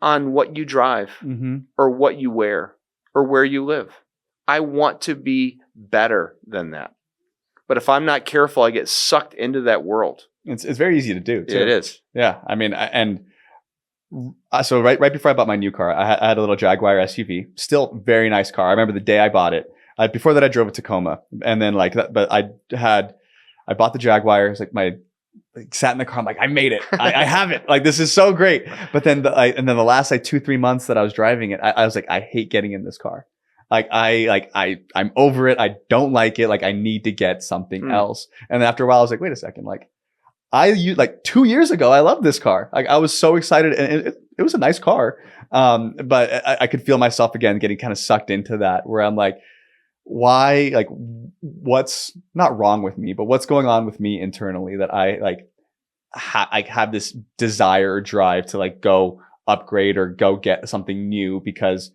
on what you drive or what you wear or where you live. I want to be better than that. But if I'm not careful, I get sucked into that world. It's very easy to do too. It is. Yeah. I mean, so right before I bought my new car, I had a little Jaguar SUV, still very nice car. I remember the day I bought it. Before that, I drove a Tacoma, and then but I bought the Jaguar. It's like sat in the car. I'm like, I made it. I have it. Like, this is so great. But then the last 2-3 months that I was driving it, I was like, I hate getting in this car. I'm over it. I don't like it. Like, I need to get something else. And then after a while, I was like, wait a second. Like, 2 years ago, I loved this car. Like, I was so excited, and it was a nice car. But I could feel myself again getting kind of sucked into that, where I'm like, why? Like, what's not wrong with me, but what's going on with me internally that I have this desire or drive to go upgrade or go get something new, because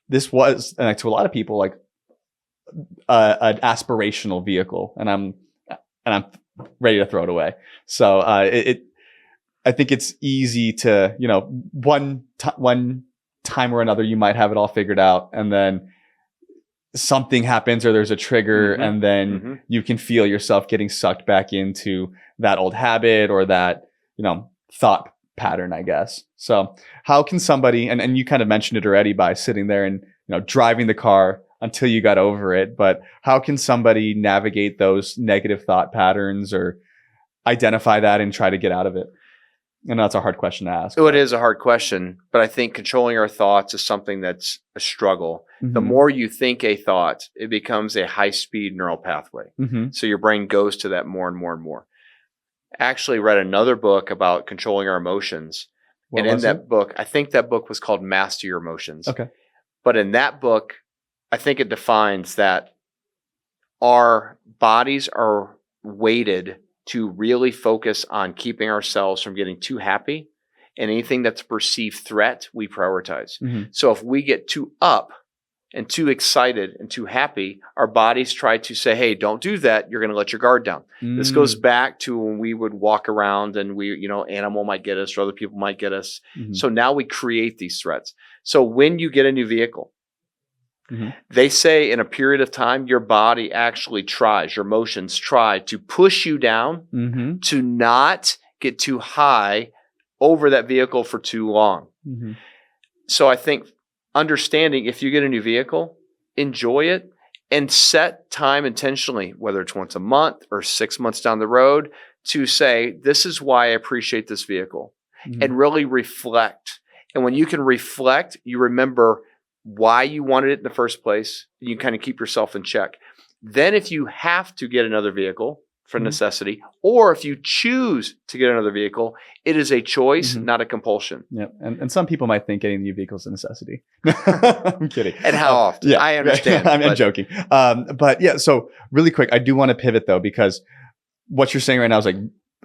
this was, to a lot of people, an aspirational vehicle, and I'm ready to throw it away. So I think it's easy to, one time or another, you might have it all figured out, and then something happens or there's a trigger, and then you can feel yourself getting sucked back into that old habit or that, thought pattern, I guess. So how can somebody, and you kind of mentioned it already by sitting there and, driving the car until you got over it, but how can somebody navigate those negative thought patterns or identify that and try to get out of it? I know that's a hard question to ask. Oh, it is a hard question, but I think controlling our thoughts is something that's a struggle. The more you think a thought, it becomes a high-speed neural pathway. So your brain goes to that more and more and more. Actually read another book about controlling our emotions. And in that book, I think that book was called Master Your Emotions. Okay. But in that book, I think it defines that our bodies are weighted to really focus on keeping ourselves from getting too happy, and anything that's a perceived threat, we prioritize. So if we get too up and too excited and too happy, our bodies try to say, hey, don't do that. You're going to let your guard down. This goes back to when we would walk around and animal might get us or other people might get us. So now we create these threats. So when you get a new vehicle, they say in a period of time, your body actually tries, your emotions try to push you down to not get too high over that vehicle for too long. So I think understanding, if you get a new vehicle, enjoy it and set time intentionally, whether it's once a month or 6 months down the road, to say, this is why I appreciate this vehicle, and really reflect. And when you can reflect, you remember why you wanted it in the first place. You kind of keep yourself in check. Then if you have to get another vehicle for necessity, or if you choose to get another vehicle, it is a choice, not a compulsion. Yeah. And some people might think getting a new vehicle is a necessity. I'm kidding. And how often? Yeah, I understand. I'm joking. But yeah, so really quick, I do want to pivot though, because what you're saying right now is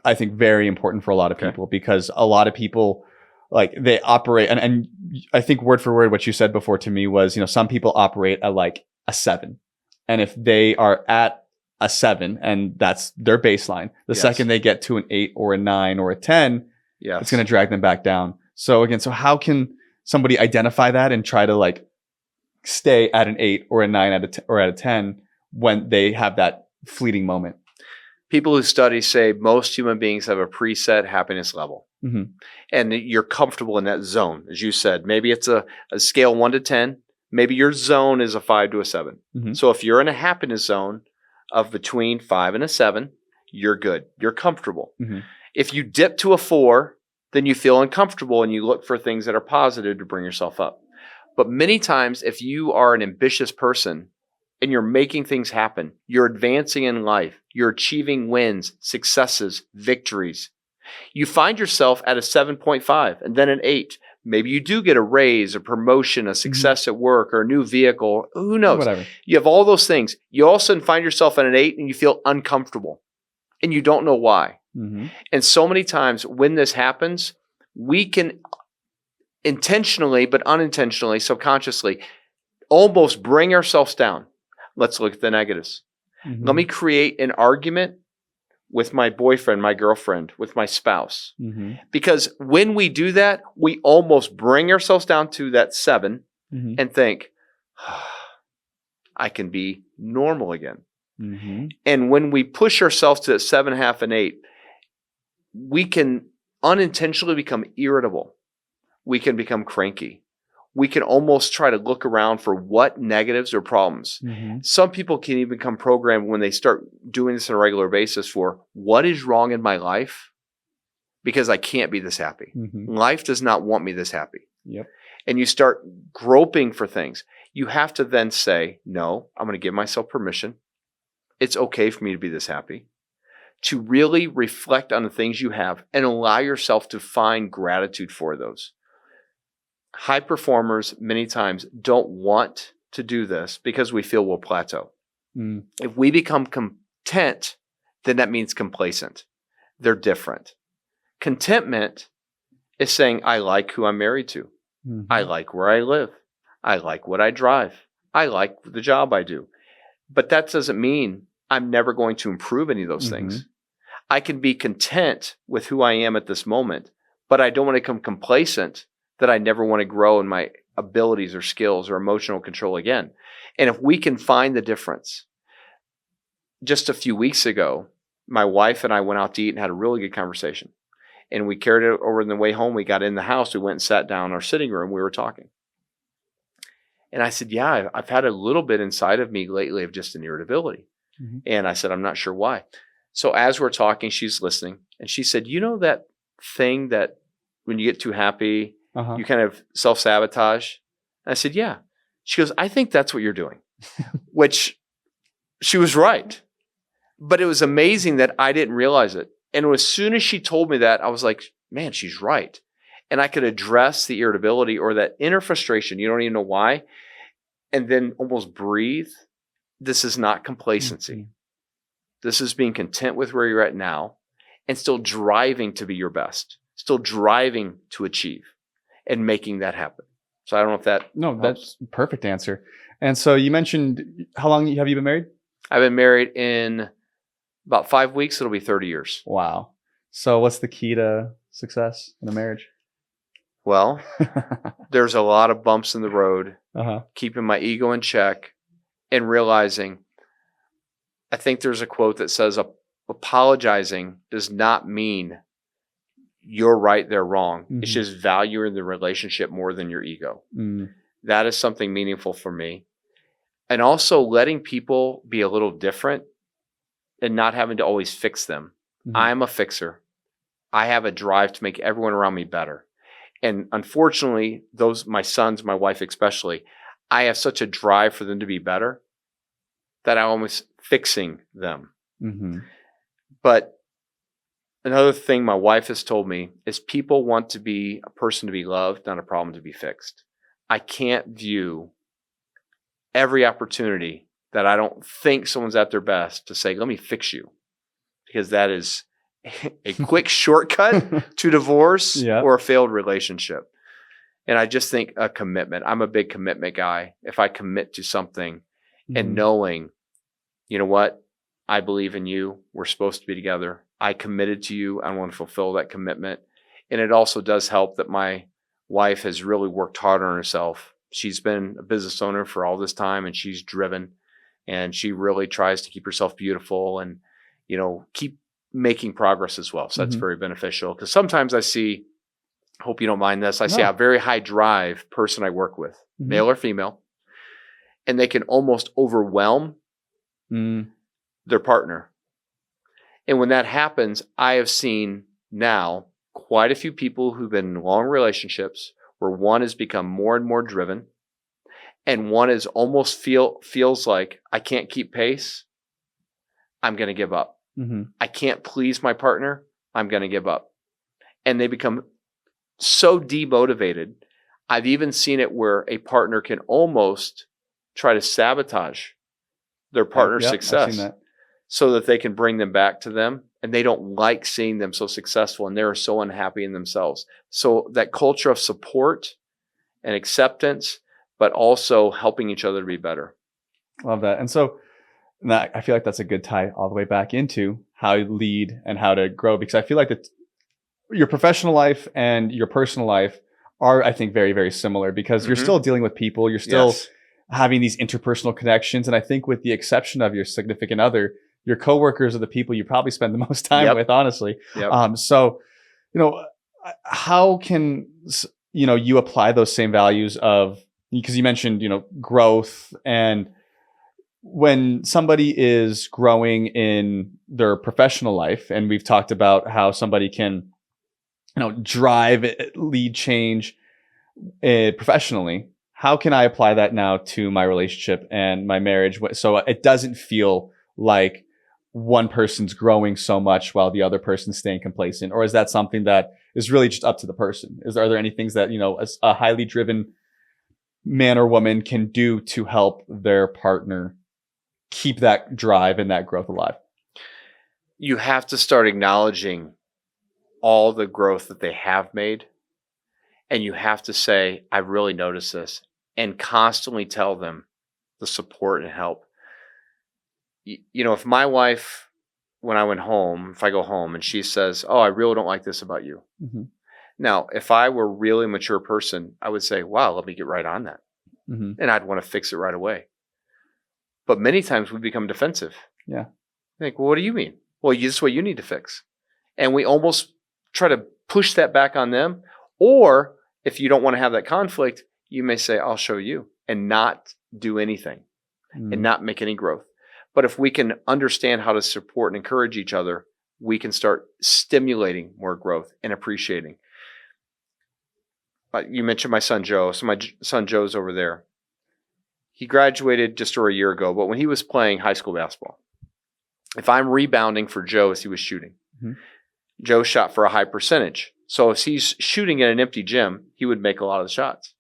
I think very important for a lot of people, because a lot of people, they operate, and I think word for word what you said before to me was, some people operate at a 7. And if they are at a 7 and that's their baseline, the second they get to an 8 or a 9 or a 10, it's going to drag them back down. So again, how can somebody identify that and try to stay at an 8 or a 9 or at a 10 when they have that fleeting moment? People who study say most human beings have a preset happiness level. And you're comfortable in that zone. As you said, maybe it's a scale 1 to 10. Maybe your zone is a 5 to a 7. So if you're in a happiness zone of between 5 and a 7, you're good. You're comfortable. If you dip to a 4, then you feel uncomfortable and you look for things that are positive to bring yourself up. But many times, if you are an ambitious person and you're making things happen, you're advancing in life, you're achieving wins, successes, victories, you find yourself at a 7.5 and then an 8. Maybe you do get a raise, a promotion, a success at work, or a new vehicle. Who knows? Whatever. You have all those things. You all of a sudden find yourself at an 8 and you feel uncomfortable and you don't know why. And so many times when this happens, we can intentionally, but unintentionally, subconsciously, almost bring ourselves down. Let's look at the negatives. Let me create an argument with my boyfriend, my girlfriend, with my spouse. Mm-hmm. Because when we do that, we almost bring ourselves down to that 7 Mm-hmm. and think, I can be normal again. Mm-hmm. And when we push ourselves to 7.5 and 8, we can unintentionally become irritable. We can become cranky. We can almost try to look around for what negatives or problems. Mm-hmm. Some people can even become programmed when they start doing this on a regular basis for what is wrong in my life because I can't be this happy. Mm-hmm. Life does not want me this happy. Yep. And you start groping for things. You have to then say, no, I'm going to give myself permission. It's okay for me to be this happy. To really reflect on the things you have and allow yourself to find gratitude for those. High performers many times don't want to do this because we feel we'll plateau. Mm. If we become content, then that means complacent. They're different. Contentment is saying, I like who I'm married to. Mm-hmm. I like where I live. I like what I drive. I like the job I do. But that doesn't mean I'm never going to improve any of those things. I can be content with who I am at this moment, but I don't want to become complacent that I never want to grow in my abilities or skills or emotional control again. And if we can find the difference, just a few weeks ago, my wife and I went out to eat and had a really good conversation. And we carried it over on the way home. We got in the house. We went and sat down in our sitting room. We were talking. And I said, yeah, I've had a little bit inside of me lately of just an irritability. Mm-hmm. And I said, I'm not sure why. So as we're talking, she's listening. And she said, you know that thing that when you get too happy, you kind of self-sabotage? And I said, yeah. She goes, I think that's what you're doing. Which she was right. But it was amazing that I didn't realize it. And as soon as she told me that, I was like, man, she's right. And I could address the irritability or that inner frustration. You don't even know why. And then almost breathe. This is not complacency. Mm-hmm. This is being content with where you're at now and still driving to be your best, still driving to achieve and making that happen. So I don't know if that helps. That's a perfect answer. And so you mentioned, how long have you been married? I've been married in about 5 weeks. It'll be 30 years. Wow. So what's the key to success in a marriage? Well, there's a lot of bumps in the road, keeping my ego in check and realizing, I think there's a quote that says, apologizing does not mean you're right, they're wrong. Mm-hmm. It's just valuing the relationship more than your ego. Mm. That is something meaningful for me. And also letting people be a little different and not having to always fix them. Mm-hmm. I'm a fixer. I have a drive to make everyone around me better. And unfortunately, my sons, my wife especially, I have such a drive for them to be better that I'm almost fixing them. Mm-hmm. But another thing my wife has told me is people want to be a person to be loved, not a problem to be fixed. I can't view every opportunity that I don't think someone's at their best to say, let me fix you. Because that is a quick shortcut to divorce or a failed relationship. And I just think a commitment. I'm a big commitment guy. If I commit to something and knowing, you know what, I believe in you. We're supposed to be together. I committed to you. I want to fulfill that commitment. And it also does help that my wife has really worked hard on herself. She's been a business owner for all this time and she's driven and she really tries to keep herself beautiful and, keep making progress as well. So that's very beneficial because sometimes I see, hope you don't mind this, I see a very high drive person I work with, male or female, and they can almost overwhelm their partner. And when that happens, I have seen now quite a few people who've been in long relationships where one has become more and more driven and one is almost feels like I can't keep pace. I'm going to give up. I can't please my partner. I'm going to give up. And they become so demotivated. I've even seen it where a partner can almost try to sabotage their partner's success so that they can bring them back to them. And they don't like seeing them so successful and they're so unhappy in themselves. So that culture of support and acceptance, but also helping each other to be better. Love that. And so I feel like that's a good tie all the way back into how to lead and how to grow, because I feel like that your professional life and your personal life are, I think, very, very similar, because you're still dealing with people. You're still having these interpersonal connections. And I think with the exception of your significant other, your coworkers are the people you probably spend the most time with, honestly. So, how can, you apply those same values of, because you mentioned, growth, and when somebody is growing in their professional life, and we've talked about how somebody can, drive, lead change professionally, how can I apply that now to my relationship and my marriage so it doesn't feel like one person's growing so much while the other person's staying complacent? Or is that something that is really just up to the person? Are there any things that, a highly driven man or woman can do to help their partner keep that drive and that growth alive? You have to start acknowledging all the growth that they have made. And you have to say, I've really noticed this, and constantly tell them the support and help. If my wife, when I went home, if I go home and she says, oh, I really don't like this about you. Now, if I were a really mature person, I would say, wow, let me get right on that. And I'd want to fix it right away. But many times we become defensive. I think, well, what do you mean? Well, this is what you need to fix. And we almost try to push that back on them. Or if you don't want to have that conflict, you may say, I'll show you, and not do anything and not make any growth. But if we can understand how to support and encourage each other, we can start stimulating more growth and appreciating. You mentioned my son, Joe. So my son, Joe's over there. He graduated just over a year ago, but when he was playing high school basketball, if I'm rebounding for Joe as he was shooting, Joe shot for a high percentage. So if he's shooting in an empty gym, he would make a lot of the shots.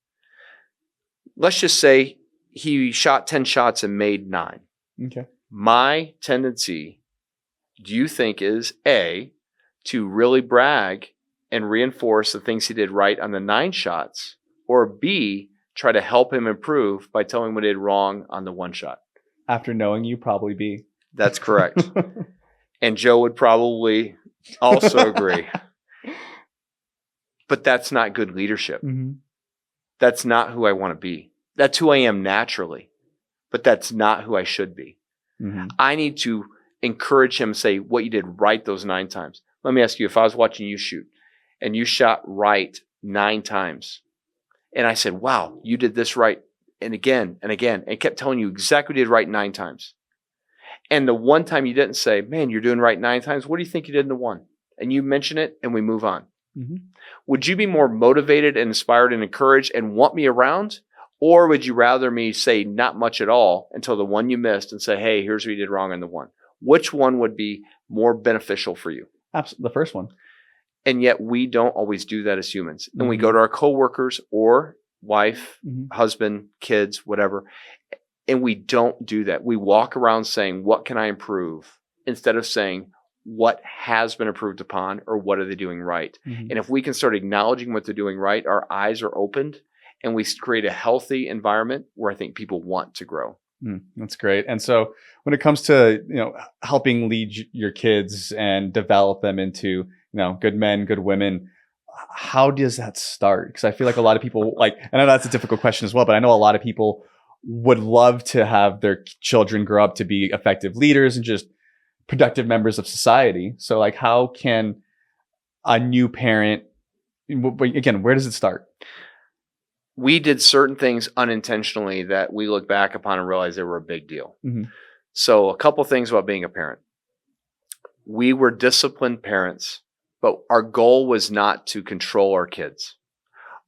Let's just say he shot 10 shots and made 9. My tendency, do you think, is A, to really brag and reinforce the things he did right on the 9 shots, or B, try to help him improve by telling him what he did wrong on the 1 shot? After knowing you, probably B. That's correct. And Joe would probably also agree. But that's not good leadership. That's not who I want to be. That's who I am naturally. But that's not who I should be. I need to encourage him, say what you did right those 9 times. Let me ask you, if I was watching you shoot and you shot right 9 times, and I said, wow, you did this right, and again, and kept telling you exactly what you did right 9 times. And the one time you didn't say, man, you're doing right 9 times, what do you think you did in the 1? And you mention it and we move on. Would you be more motivated and inspired and encouraged and want me around? Or would you rather me say not much at all until the 1 you missed and say, hey, here's what you did wrong on the 1? Which one would be more beneficial for you? Absolutely, the first one. And yet we don't always do that as humans. And we go to our coworkers or wife, husband, kids, whatever, and we don't do that. We walk around saying, what can I improve? Instead of saying, what has been improved upon, or what are they doing right? And if we can start acknowledging what they're doing right, our eyes are opened and we create a healthy environment where I think people want to grow. That's great. And so when it comes to, helping lead your kids and develop them into, good men, good women, how does that start? Because I feel like a lot of people, I know that's a difficult question as well, but I know a lot of people would love to have their children grow up to be effective leaders and just productive members of society. So how can a new parent, again, where does it start? We did certain things unintentionally that we look back upon and realize they were a big deal. So a couple things about being a parent. We were disciplined parents, but our goal was not to control our kids.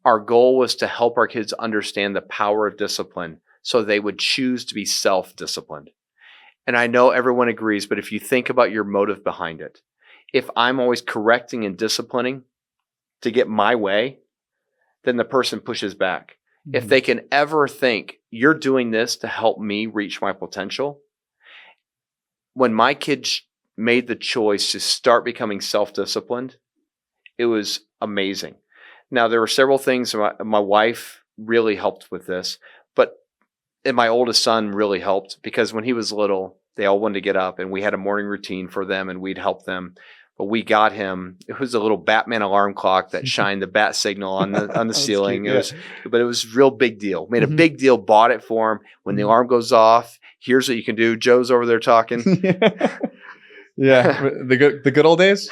Our goal was to help our kids understand the power of discipline so they would choose to be self-disciplined. And I know everyone agrees, but if you think about your motive behind it, if I'm always correcting and disciplining to get my way, then the person pushes back. If they can ever think, you're doing this to help me reach my potential. When my kids made the choice to start becoming self-disciplined, it was amazing. Now, there were several things. My wife really helped with this, and my oldest son really helped, because when he was little, They all wanted to get up, and we had a morning routine for them, and we'd help them. But we got him. It was a little Batman alarm clock that shined the bat signal on the ceiling. Cute, But it was a real big deal. Made a Mhm. big deal. Bought it for him. When the alarm goes off, here's what you can do. Joe's over there talking. Yeah, the good old days.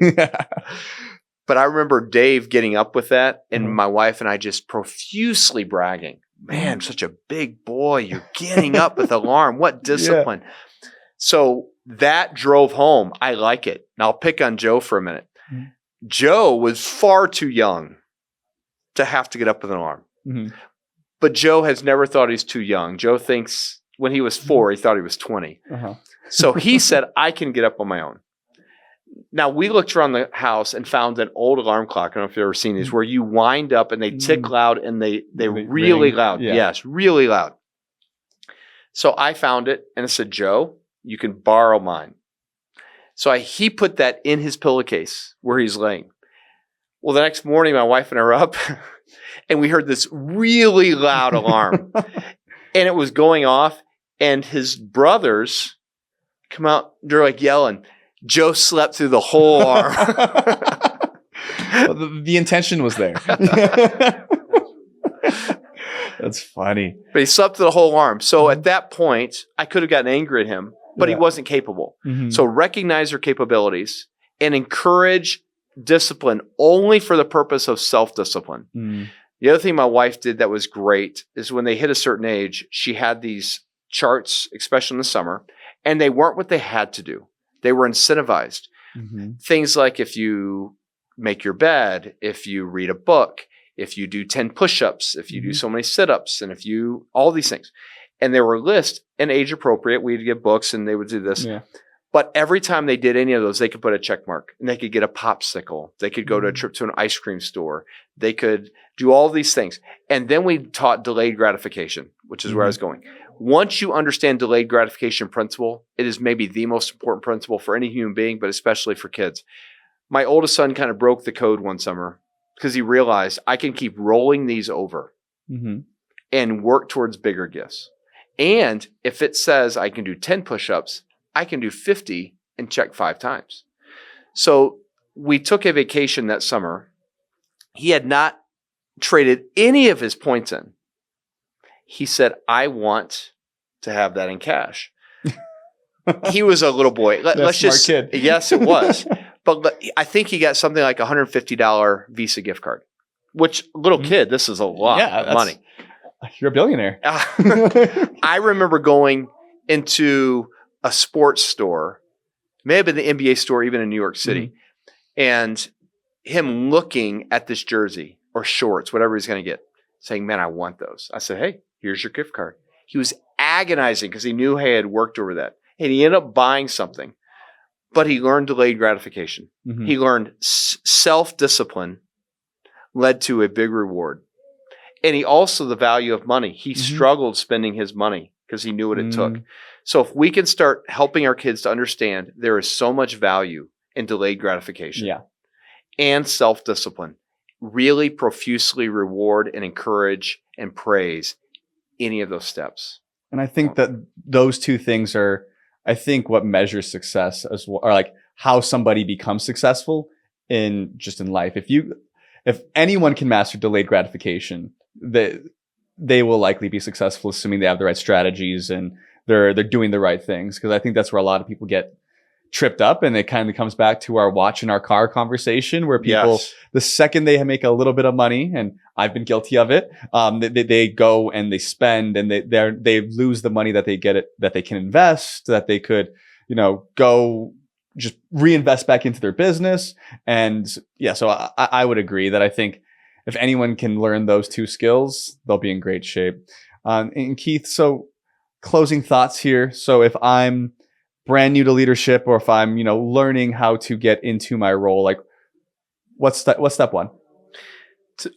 Yeah. But I remember Dave getting up with that, and Mhm. my wife and I just profusely bragging. Man, such a big boy. You're getting up with alarm. What discipline. So that drove home. I like it. And I'll pick on Joe for a minute. Mhm. Joe was far too young to have to get up with an alarm. Mhm. But Joe has never thought he's too young. Joe thinks when he was 4, he thought he was 20. Uh-huh. So he said, I can get up on my own. Now, we looked around the house and found an old alarm clock. I don't know if you've ever seen these, where you wind up and they tick loud and they really ring. loud. Yeah. Yes, really loud. So I found it and I said, Joe, you can borrow mine. So he put that in his pillowcase where he's laying. Well, the next morning, my wife and I were up and we heard this really loud alarm. And it was going off, and his brothers come out. They're like yelling, Joe slept through the whole alarm. Well, the intention was there. That's funny. But he slept through the whole alarm. So at that point, I could have gotten angry at him, but he Yeah. wasn't capable. Mhm. So recognize your capabilities and encourage discipline only for the purpose of self-discipline. Mm. The other thing my wife did that was great is when they hit a certain age, she had these charts, especially in the summer, and they weren't what they had to do. They were incentivized. Mhm. Things like if you make your bed, if you read a book, if you do 10 push-ups, if you do so many sit-ups, and if you, all these things. And there were lists and age appropriate. We'd give books and they would do this. Yeah. But every time they did any of those, they could put a check mark and they could get a popsicle. They could go to a trip to an ice cream store. They could do all these things. And then we taught delayed gratification, which is where I was going. Once you understand delayed gratification principle, it is maybe the most important principle for any human being, but especially for kids. My oldest son kind of broke the code one summer because he realized I can keep rolling these over Mhm. and work towards bigger gifts. And if it says I can do 10 push-ups, I can do 50 and check 5 times. So we took a vacation that summer. He had not traded any of his points in. He said, I want to have that in cash. He was a little boy. Let's smart just, kid. Yes, it was. But I think he got something like a $150 Visa gift card, which little kid, this is a lot of money. You're a billionaire. I remember going into a sports store, may have been the NBA store, even in New York City, and him looking at this jersey or shorts, whatever he's going to get, saying, man, I want those. I said, hey, here's your gift card. He was agonizing because he knew I had worked over that. And he ended up buying something, but he learned delayed gratification. He learned self-discipline led to a big reward. And he also the value of money. He struggled spending his money because he knew what it took. So if we can start helping our kids to understand there is so much value in delayed gratification and self-discipline, really profusely reward and encourage and praise any of those steps. And I think that those two things are, I think, what measures success as well, or like how somebody becomes successful in just in life. If anyone can master delayed gratification, they will likely be successful, assuming they have the right strategies and they're doing the right things. Because I think that's where a lot of people get tripped up, and it kind of comes back to our watch in our car conversation, where people, the second they make a little bit of money, and I've been guilty of it, they go and they spend, and they lose the money that they get that they can invest, that they could, go just reinvest back into their business. And so I would agree that I think if anyone can learn those two skills, they'll be in great shape. And Keith, so closing thoughts here. So if I'm brand new to leadership, or if I'm, learning how to get into my role, like what's step one?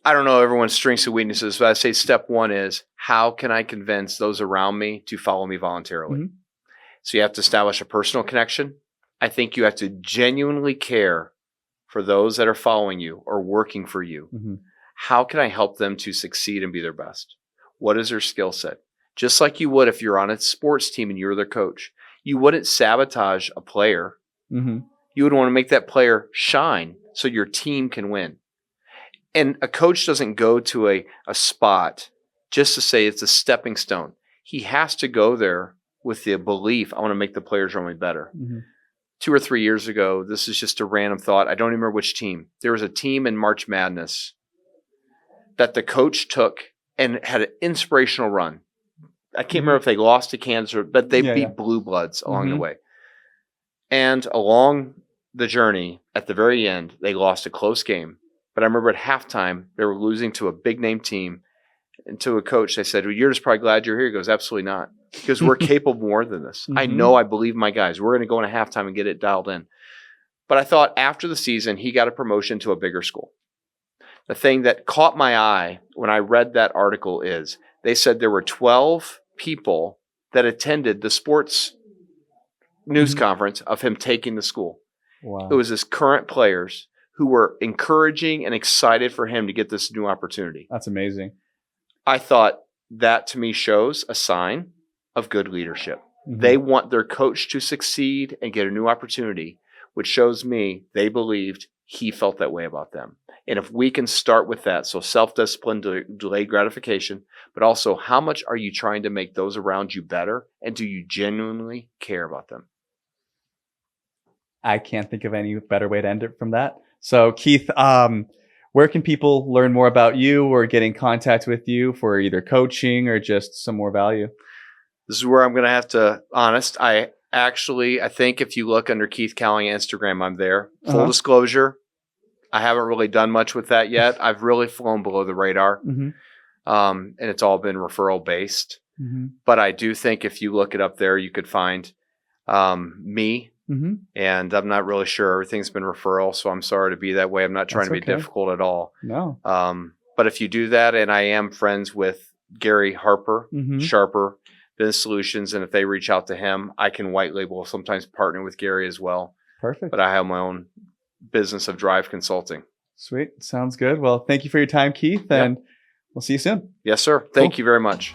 I don't know everyone's strengths and weaknesses, but I say step one is, how can I convince those around me to follow me voluntarily? So you have to establish a personal connection. I think you have to genuinely care for those that are following you or working for you. How can I help them to succeed and be their best? What is their skill set? Just like you would if you're on a sports team and you're their coach. You wouldn't sabotage a player. Mm-hmm. You would want to make that player shine so your team can win. And a coach doesn't go to a spot just to say it's a stepping stone. He has to go there with the belief, I want to make the players around me better. Mm-hmm. 2 or 3 years ago, this is just a random thought. I don't even remember which team. There was a team in March Madness that the coach took and had an inspirational run. I can't remember if they lost to Kansas, but they beat Blue Bloods along the way. And along the journey, at the very end, they lost a close game. But I remember at halftime, they were losing to a big-name team. And to a coach, they said, well, you're just probably glad you're here. He goes, absolutely not. Because we're capable more than this. I know, I believe my guys. We're going to go into halftime and get it dialed in. But I thought after the season, he got a promotion to a bigger school. The thing that caught my eye when I read that article is they said there were 12 people that attended the sports news conference of him taking the school. Wow. It was his current players who were encouraging and excited for him to get this new opportunity. That's amazing. I thought that to me shows a sign of good leadership. They want their coach to succeed and get a new opportunity, which shows me they believed he felt that way about them. And if we can start with that, so self-discipline, delayed gratification, but also how much are you trying to make those around you better? And do you genuinely care about them? I can't think of any better way to end it from that. So Keith, where can people learn more about you or get in contact with you for either coaching or just some more value? This is where I'm going to have to honest. I think if you look under Keith Cowling Instagram, I'm there. Full disclosure, I haven't really done much with that yet. I've really flown below the radar, and it's all been referral based. But I do think if you look it up there, you could find me. And I'm not really sure. Everything's been referral, so I'm sorry to be that way. I'm not trying to be difficult at all. No. But if you do that, and I am friends with Gary Harper, Sharper Business Solutions, and if they reach out to him, I can white label, sometimes partner with Gary as well. Perfect. But I have my own business of Drive Consulting. Sweet. Sounds good. Well, thank you for your time, Keith, and we'll see you soon. Yes, sir. Thank you very much.